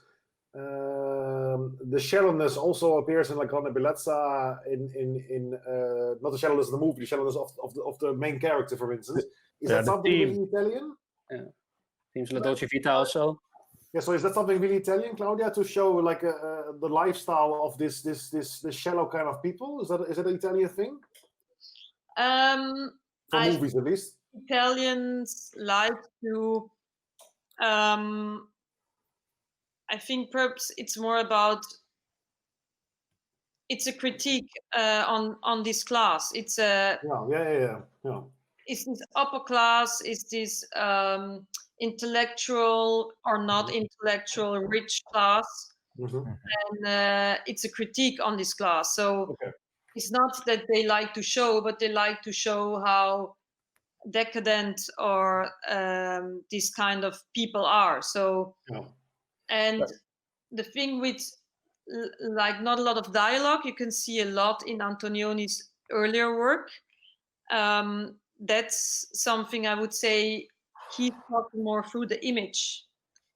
Speaker 4: the shallowness also appears in like Grande Bellezza in not the shallowness of the movie, the shallowness of the main character, for instance. Is that something really Italian?
Speaker 2: Yeah. Seems La Dolce Vita also.
Speaker 4: Yeah, so is that something really Italian, Claudia, to show like the lifestyle of this shallow kind of people? Is that an Italian thing? For movies, at least.
Speaker 1: Italians like to. I think perhaps it's more about. It's a critique on this class. It's a.
Speaker 4: Yeah.
Speaker 1: Is this upper class? Is this intellectual or not intellectual, rich class? And it's a critique on this class. So it's not that they like to show, but they like to show how decadent or these kind of people are. So, and the thing with like not a lot of dialogue, you can see a lot in Antonioni's earlier work. That's something I would say he's talking more through the image,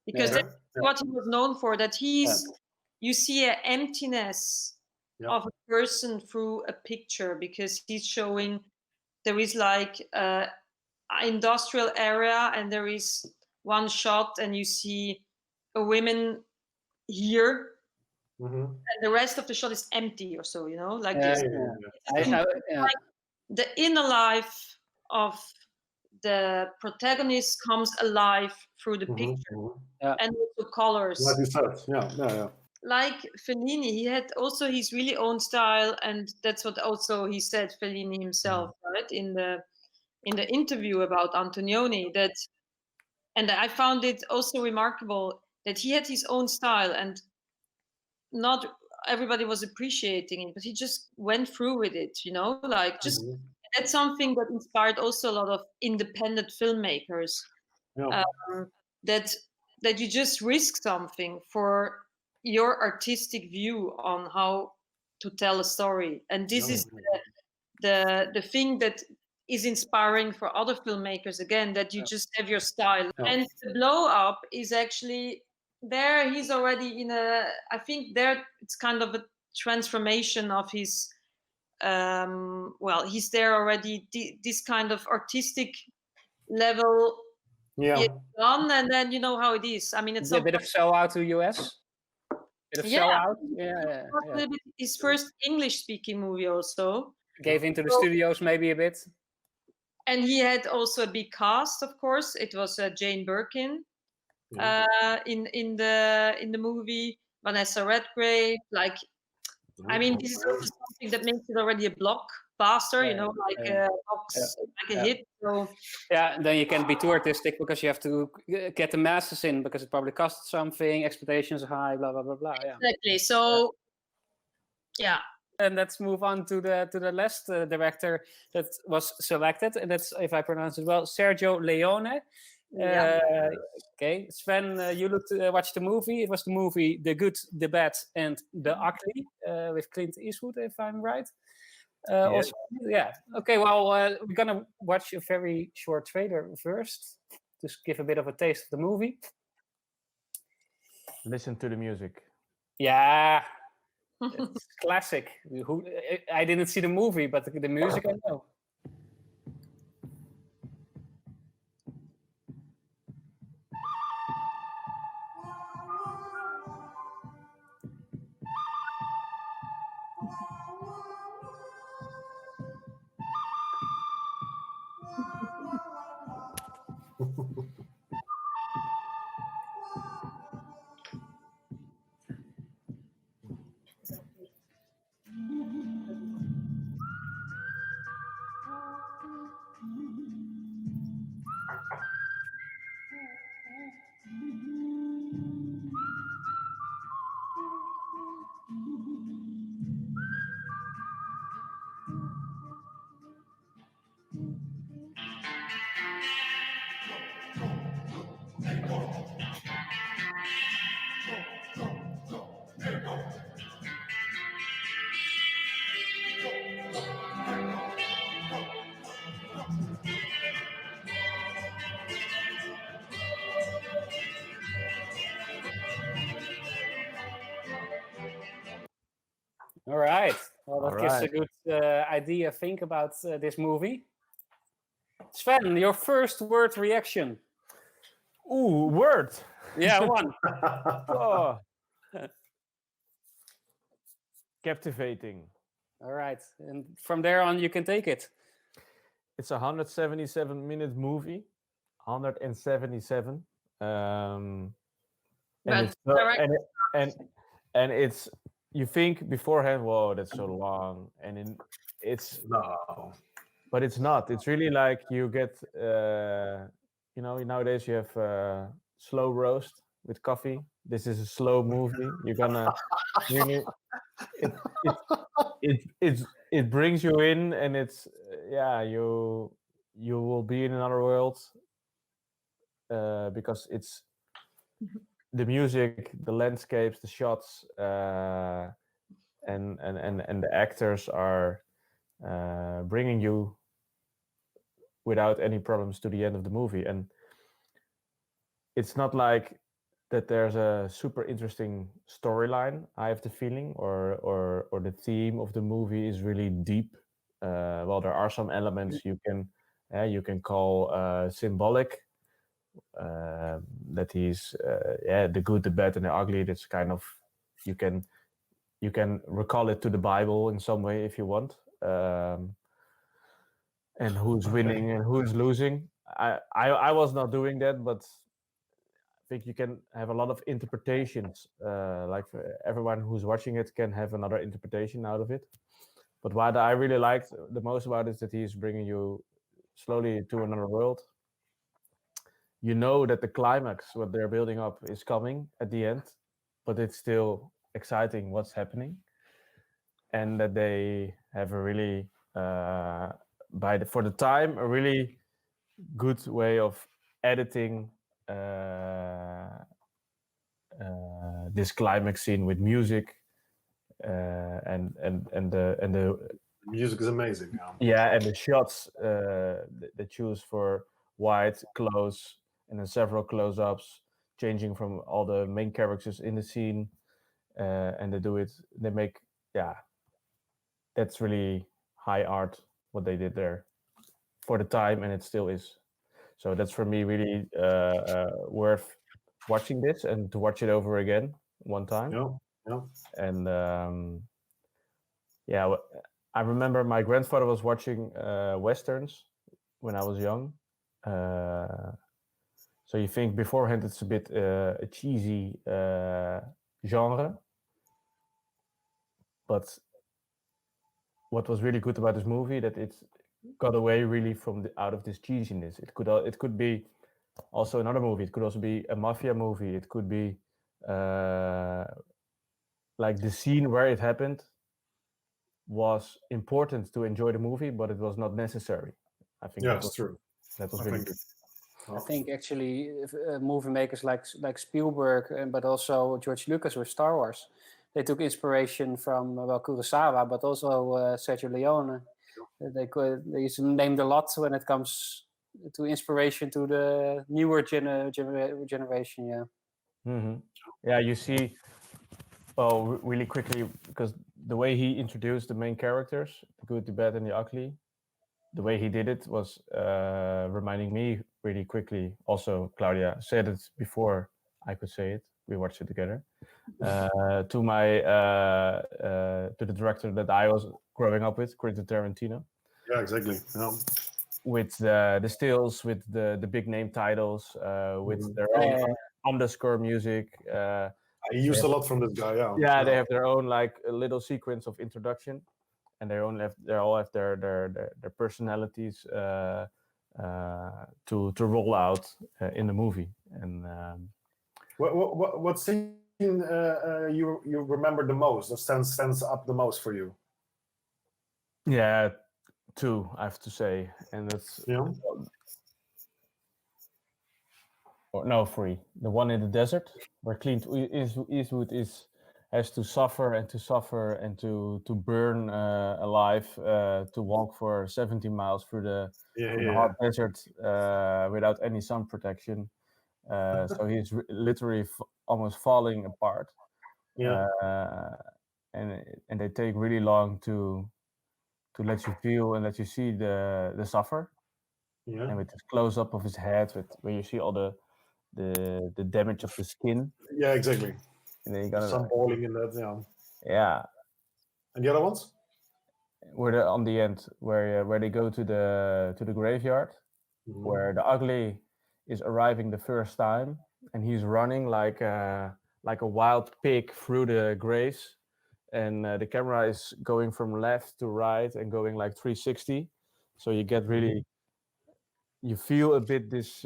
Speaker 1: because that's what he was known for, that you see an emptiness of a person through a picture, because he's showing there is like an industrial area and there is one shot and you see a woman here and the rest of the shot is empty or so, like this. Like the inner life of the protagonist comes alive through the picture and also colors.
Speaker 4: Like you said, yeah.
Speaker 1: Like Fellini, he had also his really own style, and that's what also he said, Fellini himself, right, in the interview about Antonioni, and I found it also remarkable that he had his own style, and not everybody was appreciating it, but he just went through with it, like just. That's something that inspired also a lot of independent filmmakers. That you just risk something for your artistic view on how to tell a story, and this is the thing that is inspiring for other filmmakers. Again, that you just have your style. And the Blow Up is actually there. He's already in a. I think there it's kind of a transformation of his. He's there already. This kind of artistic level done, and then you know how it is. I mean, it's
Speaker 2: a bit of sell out to US. Bit of sell out. Yeah.
Speaker 1: His first English-speaking movie also.
Speaker 2: Gave into the studios maybe a bit.
Speaker 1: And he had also a big cast, of course. It was Jane Birkin. in the movie. Vanessa Redgrave, like, I mean, this is also something that makes it already a blockbuster, you know, like a box, like a hit. So
Speaker 2: yeah, then you can't be too artistic because you have to get the masses in because it probably costs something, expectations are high, blah blah blah blah. Yeah.
Speaker 1: Exactly. So yeah.
Speaker 2: And let's move on to the last director that was selected, and that's, if I pronounce it well, Sergio Leone. Okay, Sven, you watched the movie. It was the movie The Good, the Bad, and the Ugly with Clint Eastwood, if I'm right. Also, yeah. Okay, well, we're gonna watch a very short trailer first to give a bit of a taste of the movie.
Speaker 3: Listen to the music.
Speaker 2: Yeah, it's classic. I didn't see the movie, but the music I know. All right. Well, that gives a good idea. Think about this movie. Sven, your first word reaction.
Speaker 3: Ooh, word.
Speaker 2: Yeah, one.
Speaker 3: Oh. Captivating.
Speaker 2: All right. And from there on, you can take it.
Speaker 3: It's a 177-minute movie. 177. And it's, you think beforehand, whoa, that's so long, and it's
Speaker 4: No,
Speaker 3: but it's not. It's really like you get, you know, nowadays you have slow roast with coffee. This is a slow movie. You're gonna really, it brings you in, and it's you will be in another world because it's the music, the landscapes, the shots, and the actors are bringing you without any problems to the end of the movie. And it's not like that there's a super interesting storyline, I have the feeling, or the theme of the movie is really deep. Well, there are some elements you can call symbolic, that he's the good, the bad, and the ugly. That's kind of, you can recall it to the Bible in some way if you want, and who's winning and who's losing. I was not doing that, but I think you can have a lot of interpretations. Like everyone who's watching it can have another interpretation out of it. But what I really liked the most about it is that he's bringing you slowly to another world. You know that the climax, what they're building up, is coming at the end, but it's still exciting what's happening, and that they have a really, for the time, a really good way of editing this climax scene with music, and the
Speaker 4: music is amazing.
Speaker 3: Yeah, and the shots they choose for wide, close, and then several close-ups, changing from all the main characters in the scene, and they make, that's really high art what they did there for the time, and it still is. So that's for me really worth watching this and to watch it over again one time.
Speaker 4: Yeah.
Speaker 3: And I remember my grandfather was watching westerns when I was young, So you think beforehand it's a bit a cheesy genre, but what was really good about this movie that it got away really from out of this cheesiness. It could be also another movie. It could also be a mafia movie. It could be like the scene where it happened was important to enjoy the movie, but it was not necessary. I think
Speaker 4: Yeah, it's true.
Speaker 3: That was
Speaker 4: I
Speaker 3: really
Speaker 4: think.
Speaker 3: good.
Speaker 2: I think actually movie makers like Spielberg, but also George Lucas with Star Wars, they took inspiration from Kurosawa, but also Sergio Leone. They used to name a lot when it comes to inspiration to the newer generation. Yeah.
Speaker 3: Mm-hmm. Yeah, you see. Oh, really quickly, because the way he introduced the main characters, the good, the bad, and the ugly, the way he did it was reminding me really quickly. Also, Claudia said it before I could say it. We watched it together. To the director that I was growing up with, Quentin Tarantino.
Speaker 4: Yeah, exactly. Yeah.
Speaker 3: With the stills, with the big name titles, with their own underscore music.
Speaker 4: He used a lot from this guy. Yeah.
Speaker 3: Yeah, they have their own like a little sequence of introduction, and they all have their personalities to roll out in the movie. And
Speaker 4: what scene you remember the most? That stands up the most for you?
Speaker 3: yeah, two, I have to say, and that's no, three. The one in the desert where Clint Eastwood has to suffer and to burn alive, to walk for 70 miles through the hot desert without any sun protection. So he's literally almost falling apart.
Speaker 4: Yeah.
Speaker 3: And they take really long to let you feel and let you see the suffer.
Speaker 4: Yeah.
Speaker 3: And with this close up of his head, where you see all the damage of the skin.
Speaker 4: Yeah, exactly.
Speaker 3: And then you got
Speaker 4: some boiling in that. Yeah.
Speaker 3: Yeah.
Speaker 4: And the other ones?
Speaker 3: Where on the end, where they go to the graveyard, where the ugly is arriving the first time, and he's running like a wild pig through the graves, and the camera is going from left to right and going like 360. So you get really, you feel a bit this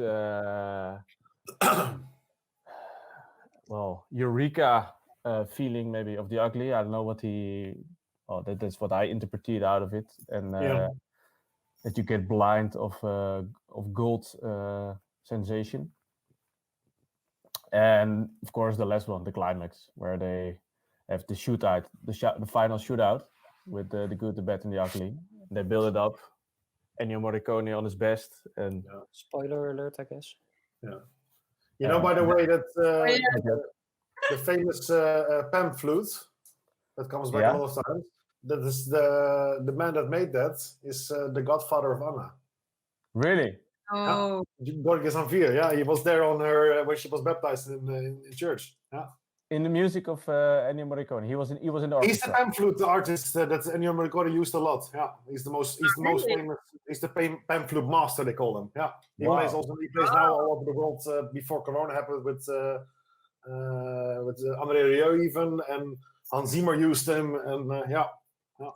Speaker 3: eureka feeling maybe of the ugly. I don't know what that's what I interpreted out of it, and that you get blind of gold sensation. And of course the last one, the climax, where they have the shootout, the final shootout with the good, the bad, and the ugly. They build it up. Ennio Morricone on his best, and
Speaker 2: spoiler alert, I guess.
Speaker 4: Yeah. You know, by the way, that the famous pan flute that comes back a lot of times. That is the man that made that is the godfather of Anna.
Speaker 3: Really?
Speaker 1: Oh.
Speaker 4: Borges Anvir. Yeah, he was there on her when she was baptized in church. Yeah.
Speaker 3: In the music of Ennio Morricone, he was in the orchestra.
Speaker 4: He's the pan flute artist that Ennio Morricone used a lot. Yeah, he's the most famous. He's the pan flute master, they call him. Yeah, he plays now all over the world. Before Corona happened with André Rieu even, and Hans Zimmer used him, and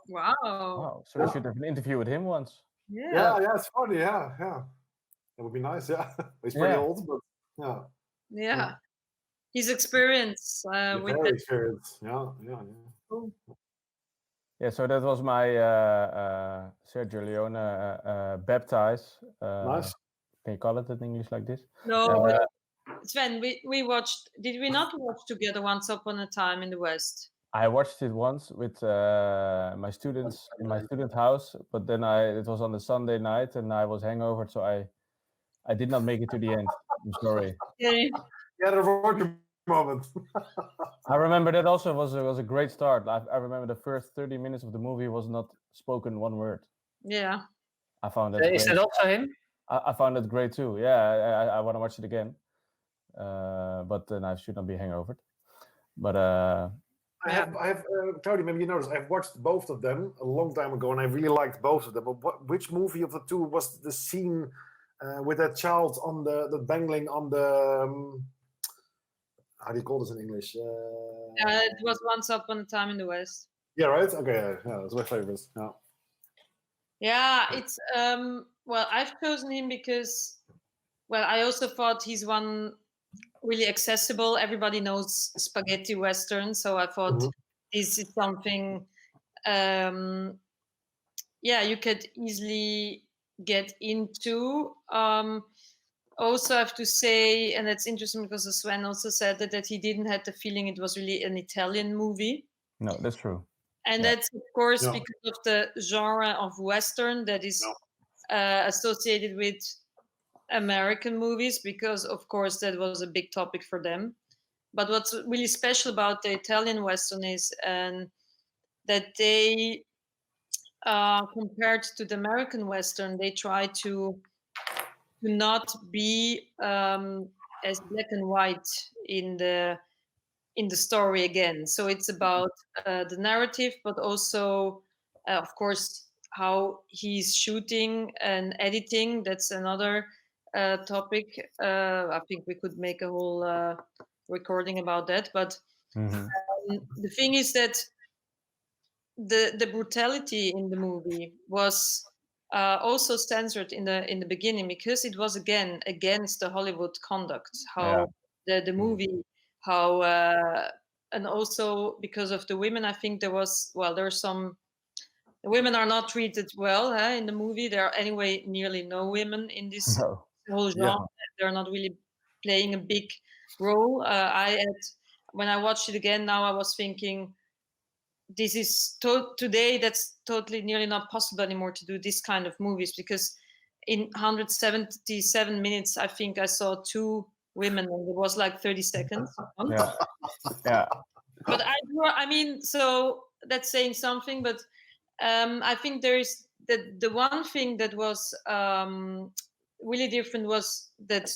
Speaker 1: Wow.
Speaker 3: So we should have an interview with him once.
Speaker 4: Yeah, it's funny. Yeah, it would be nice. Yeah, he's pretty old, but
Speaker 1: yeah. His experience with
Speaker 4: very experienced. Yeah.
Speaker 3: Yeah, so that was my Sergio Leone baptize.
Speaker 4: Nice.
Speaker 3: Can you call it in English like this?
Speaker 1: No, but Sven, we watched. Did we not watch together Once Upon a Time in the West?
Speaker 3: I watched it once with my students in my student house, but then it was on the Sunday night and I was hangover, so I did not make it to the end. I'm sorry.
Speaker 1: Okay.
Speaker 4: Yeah, the work moment.
Speaker 3: I remember that also was a great start. I remember the first 30 minutes of the movie was not spoken one word.
Speaker 1: Yeah.
Speaker 3: I found that.
Speaker 2: Is that also him?
Speaker 3: I found it great too. Yeah, I want to watch it again, but then I should not be hangovered. But
Speaker 4: I have Claudia, maybe you noticed, I've watched both of them a long time ago, and I really liked both of them. But which movie of the two was the scene with that child on the bangling on the how do you call this in English?
Speaker 1: It was Once Upon a Time in the West.
Speaker 4: Yeah, right. Okay, yeah, that's my favorite. Yeah.
Speaker 1: Yeah, it's well, I've chosen him because, well, I also thought he's one really accessible. Everybody knows spaghetti western, so I thought this is something, yeah, you could easily get into. Also, I have to say, and that's interesting because Sven also said that he didn't have the feeling it was really an Italian movie.
Speaker 3: No, that's true.
Speaker 1: And that's, of course, because of the genre of Western that is associated with American movies, because, of course, that was a big topic for them. But what's really special about the Italian Western is that they, compared to the American Western, they try to not be as black and white in the story again. So it's about the narrative, but also, of course, how he's shooting and editing. That's another topic. I think we could make a whole recording about that. But the thing is that the brutality in the movie was also censored in the beginning, because it was again against the Hollywood conduct. How the movie, how and also because of the women, I think there's some. The women are not treated well in the movie. There are anyway nearly no women in this whole genre. They're not really playing a big role. When I watched it again now, I was thinking, this is today that's totally nearly not possible anymore to do this kind of movies, because in 177 minutes, I think I saw 2 women, and it was like 30 seconds.
Speaker 3: Yeah.
Speaker 1: But I mean, so that's saying something. But I think there is the one thing that was really different was that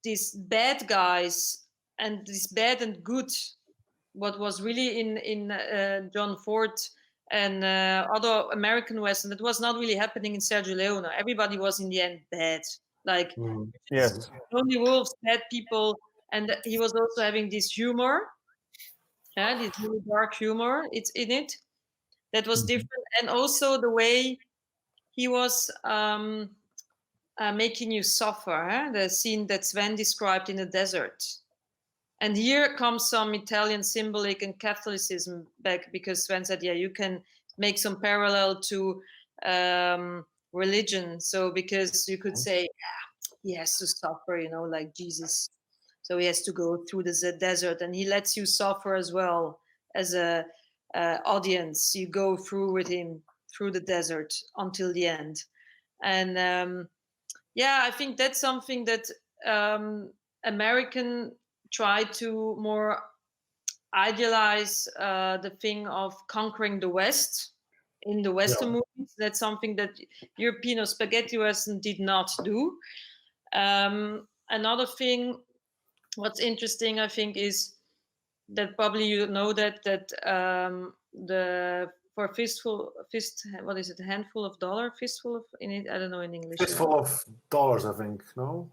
Speaker 1: these bad guys and this bad and good, what was really in John Ford and other American Western, that was not really happening in Sergio Leone. Everybody was in the end bad, like
Speaker 3: Yes.
Speaker 1: only wolves, bad people, and he was also having this humor, this really dark humor. It's in it that was different, and also the way he was making you suffer. The scene that Sven described in the desert. And here comes some Italian symbolic and Catholicism back, because Sven said, yeah, you can make some parallel to religion. So because you could say, he has to suffer, like Jesus. So he has to go through the desert, and he lets you suffer as well as a audience. You go through with him through the desert until the end. And I think that's something that American try to more idealize the thing of conquering the West in the Western movies. That's something that European or spaghetti Western did not do. Another thing, what's interesting, I think, is that probably you know that for what is it, a handful of dollar, fistful of, in it, I don't know in English.
Speaker 4: Fistful of dollars, I think. No.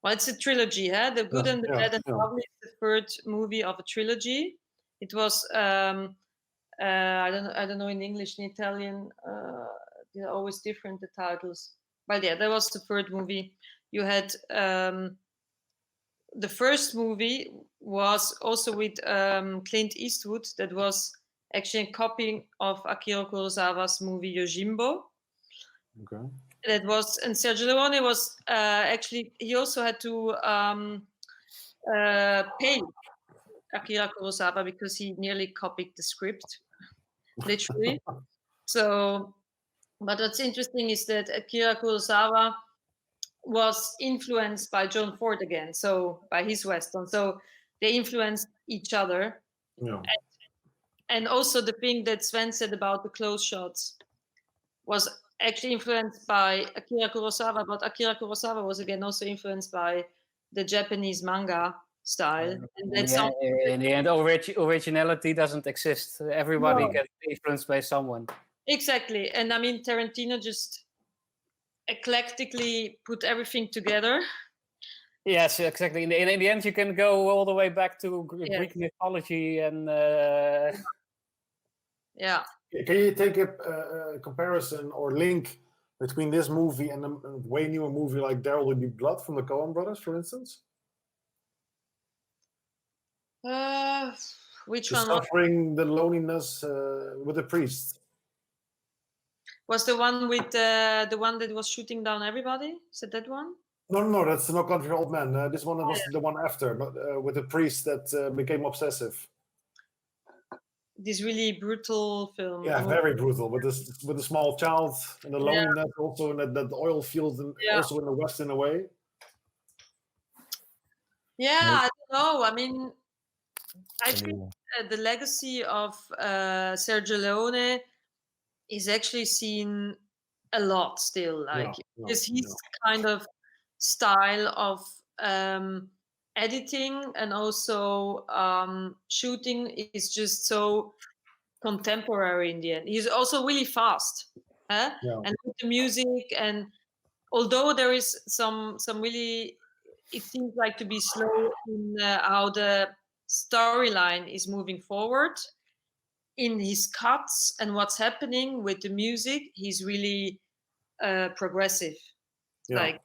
Speaker 1: Well, it's a trilogy, The Good and the Bad and the Ugly is the third movie of a trilogy. It was I don't know in English. In Italian, they're always different, the titles. But yeah, that was the third movie. You had the first movie was also with Clint Eastwood. That was actually a copy of Akira Kurosawa's movie Yojimbo.
Speaker 4: Okay.
Speaker 1: That was, and Sergio Leone was actually, he also had to pay Akira Kurosawa because he nearly copied the script, literally. So, but what's interesting is that Akira Kurosawa was influenced by John Ford again, so by his Western. So they influenced each other.
Speaker 4: Yeah.
Speaker 1: And also the thing that Sven said about the close shots was actually influenced by Akira Kurosawa, but Akira Kurosawa was again also influenced by the Japanese manga style. And that's
Speaker 2: in the end, originality doesn't exist. Everybody gets influenced by someone.
Speaker 1: Exactly. And I mean, Tarantino just eclectically put everything together.
Speaker 2: Yes, exactly. In the end, you can go all the way back to Greek mythology and.
Speaker 1: Yeah.
Speaker 4: Can you take a comparison or link between this movie and a way newer movie like There Will Be Blood from the Coen brothers, for instance?
Speaker 1: Which
Speaker 4: The
Speaker 1: one
Speaker 4: suffering, the loneliness with the priest.
Speaker 1: was the one with the one that was shooting down everybody? Is it that one?
Speaker 4: No, that's No Country for Old Men. This one was the one after, but with the priest that became obsessive.
Speaker 1: This really brutal film.
Speaker 4: Yeah, very brutal. With the small child and the loneliness, also in that oil field, and also in the West in a way.
Speaker 1: Yeah, I don't know. I mean, I think the legacy of Sergio Leone is actually seen a lot still, like because his kind of style of editing and also shooting is just so contemporary in the end. He's also really fast, and with the music, and although there is some really, it seems like to be slow in how the storyline is moving forward. In his cuts and what's happening with the music, he's really progressive. Like,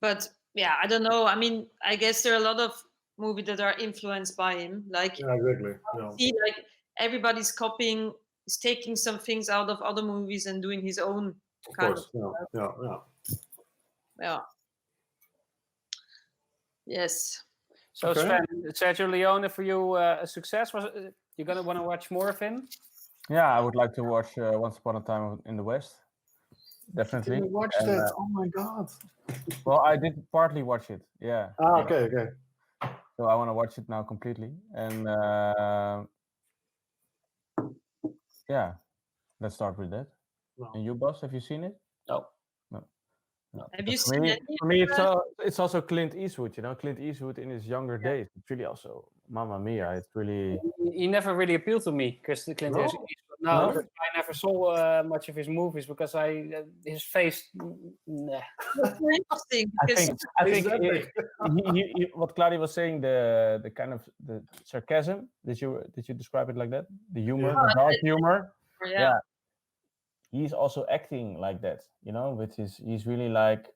Speaker 1: but yeah, I don't know. I mean, I guess there are a lot of movies that are influenced by him. Like,
Speaker 4: exactly.
Speaker 1: See, like everybody's copying, is taking some things out of other movies and doing his own kind of. Yeah. Yes.
Speaker 2: So Sven, Sergio Leone for you a success? Was you gonna want to watch more of him?
Speaker 3: Yeah, I would like to watch Once Upon a Time in the West. Definitely.
Speaker 4: Did you watch that? Oh my god.
Speaker 3: Well, I did partly watch it. Yeah.
Speaker 4: Okay.
Speaker 3: So I want to watch it now completely, and yeah, let's start with that. No. And you, boss, have you seen it?
Speaker 2: No.
Speaker 1: Have you seen it?
Speaker 3: For me, it's also Clint Eastwood. You know, Clint Eastwood in his younger days. It's really also Mamma Mia. It's really.
Speaker 2: He never really appealed to me, because Clint Eastwood. No, I never saw much of his movies because his face. Nah.
Speaker 1: That's interesting.
Speaker 3: I think what Claudia was saying, the kind of the sarcasm. Did you describe it like that? The humor, the dark humor.
Speaker 1: Yeah.
Speaker 3: He's also acting like that, you know, he's really like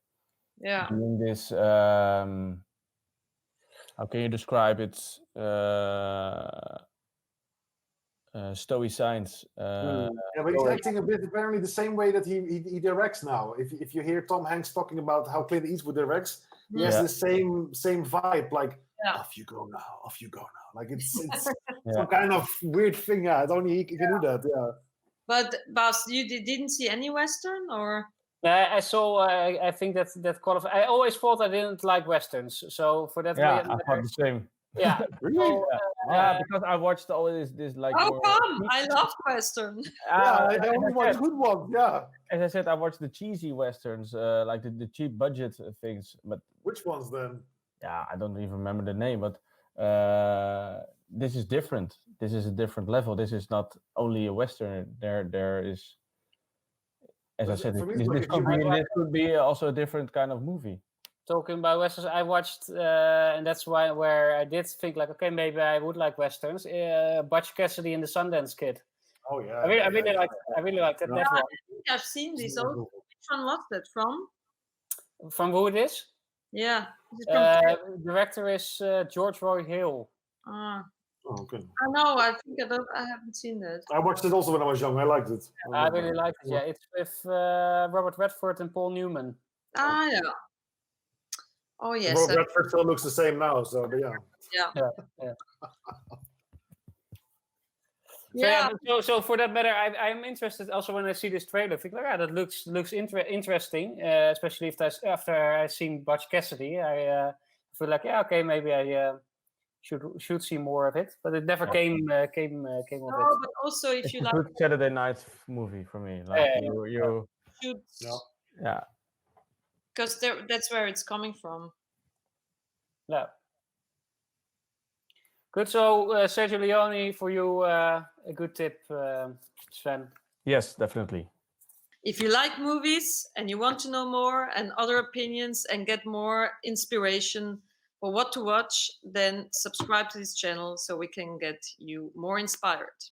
Speaker 3: doing this. How can you describe it? Stoicide.
Speaker 4: But he's acting a bit apparently the same way that he directs now. If you hear Tom Hanks talking about how Clint Eastwood directs, he has the same vibe, like off you go now. Like it's some kind of weird thing. Yeah, only he can do that. Yeah.
Speaker 1: But Bas, you didn't see any Western, or?
Speaker 2: I saw. I think that qualifies. I always thought I didn't like Westerns, so for that
Speaker 3: reason, I thought the same.
Speaker 2: Yeah,
Speaker 3: really? So, because I watched always this like.
Speaker 1: How come? I love Western.
Speaker 4: I only watch good ones. Yeah.
Speaker 3: As I said, I watched the cheesy Westerns, like the cheap budget things. But
Speaker 4: which ones then?
Speaker 3: Yeah, I don't even remember the name, but. This is different. This is a different level. This is not only a Western. There is, as I said, this could be also a different kind of movie.
Speaker 2: Talking about Westerns, I watched, and that's where I did think like, okay, maybe I would like Westerns. Butch Cassidy and the Sundance Kid.
Speaker 4: Oh yeah.
Speaker 2: I really liked that.
Speaker 1: I think I've seen this. Also, which one was that from?
Speaker 2: From who it is?
Speaker 1: Yeah.
Speaker 2: Director is George Roy Hill.
Speaker 4: Oh, okay.
Speaker 1: I know. I think I haven't seen that.
Speaker 4: I watched it also when I was young. I liked it.
Speaker 2: I really liked it. Yeah, it's with Robert Redford and Paul Newman.
Speaker 1: Ah, yeah. Oh yes.
Speaker 4: Robert Redford still looks the same now. So, but
Speaker 2: yeah. So for that matter, I'm interested also when I see this trailer. I think like, that looks interesting, especially if after I've seen Butch Cassidy. I feel like okay, maybe I should see more of it, but it never came of it.
Speaker 1: But also if you like
Speaker 3: good Saturday night movie for me, like you
Speaker 1: should because that's where it's coming from.
Speaker 2: Yeah. Good. So Sergio Leone for you, a good tip, Sven.
Speaker 3: Yes, definitely.
Speaker 1: If you like movies and you want to know more and other opinions and get more inspiration for what to watch, then subscribe to this channel so we can get you more inspired.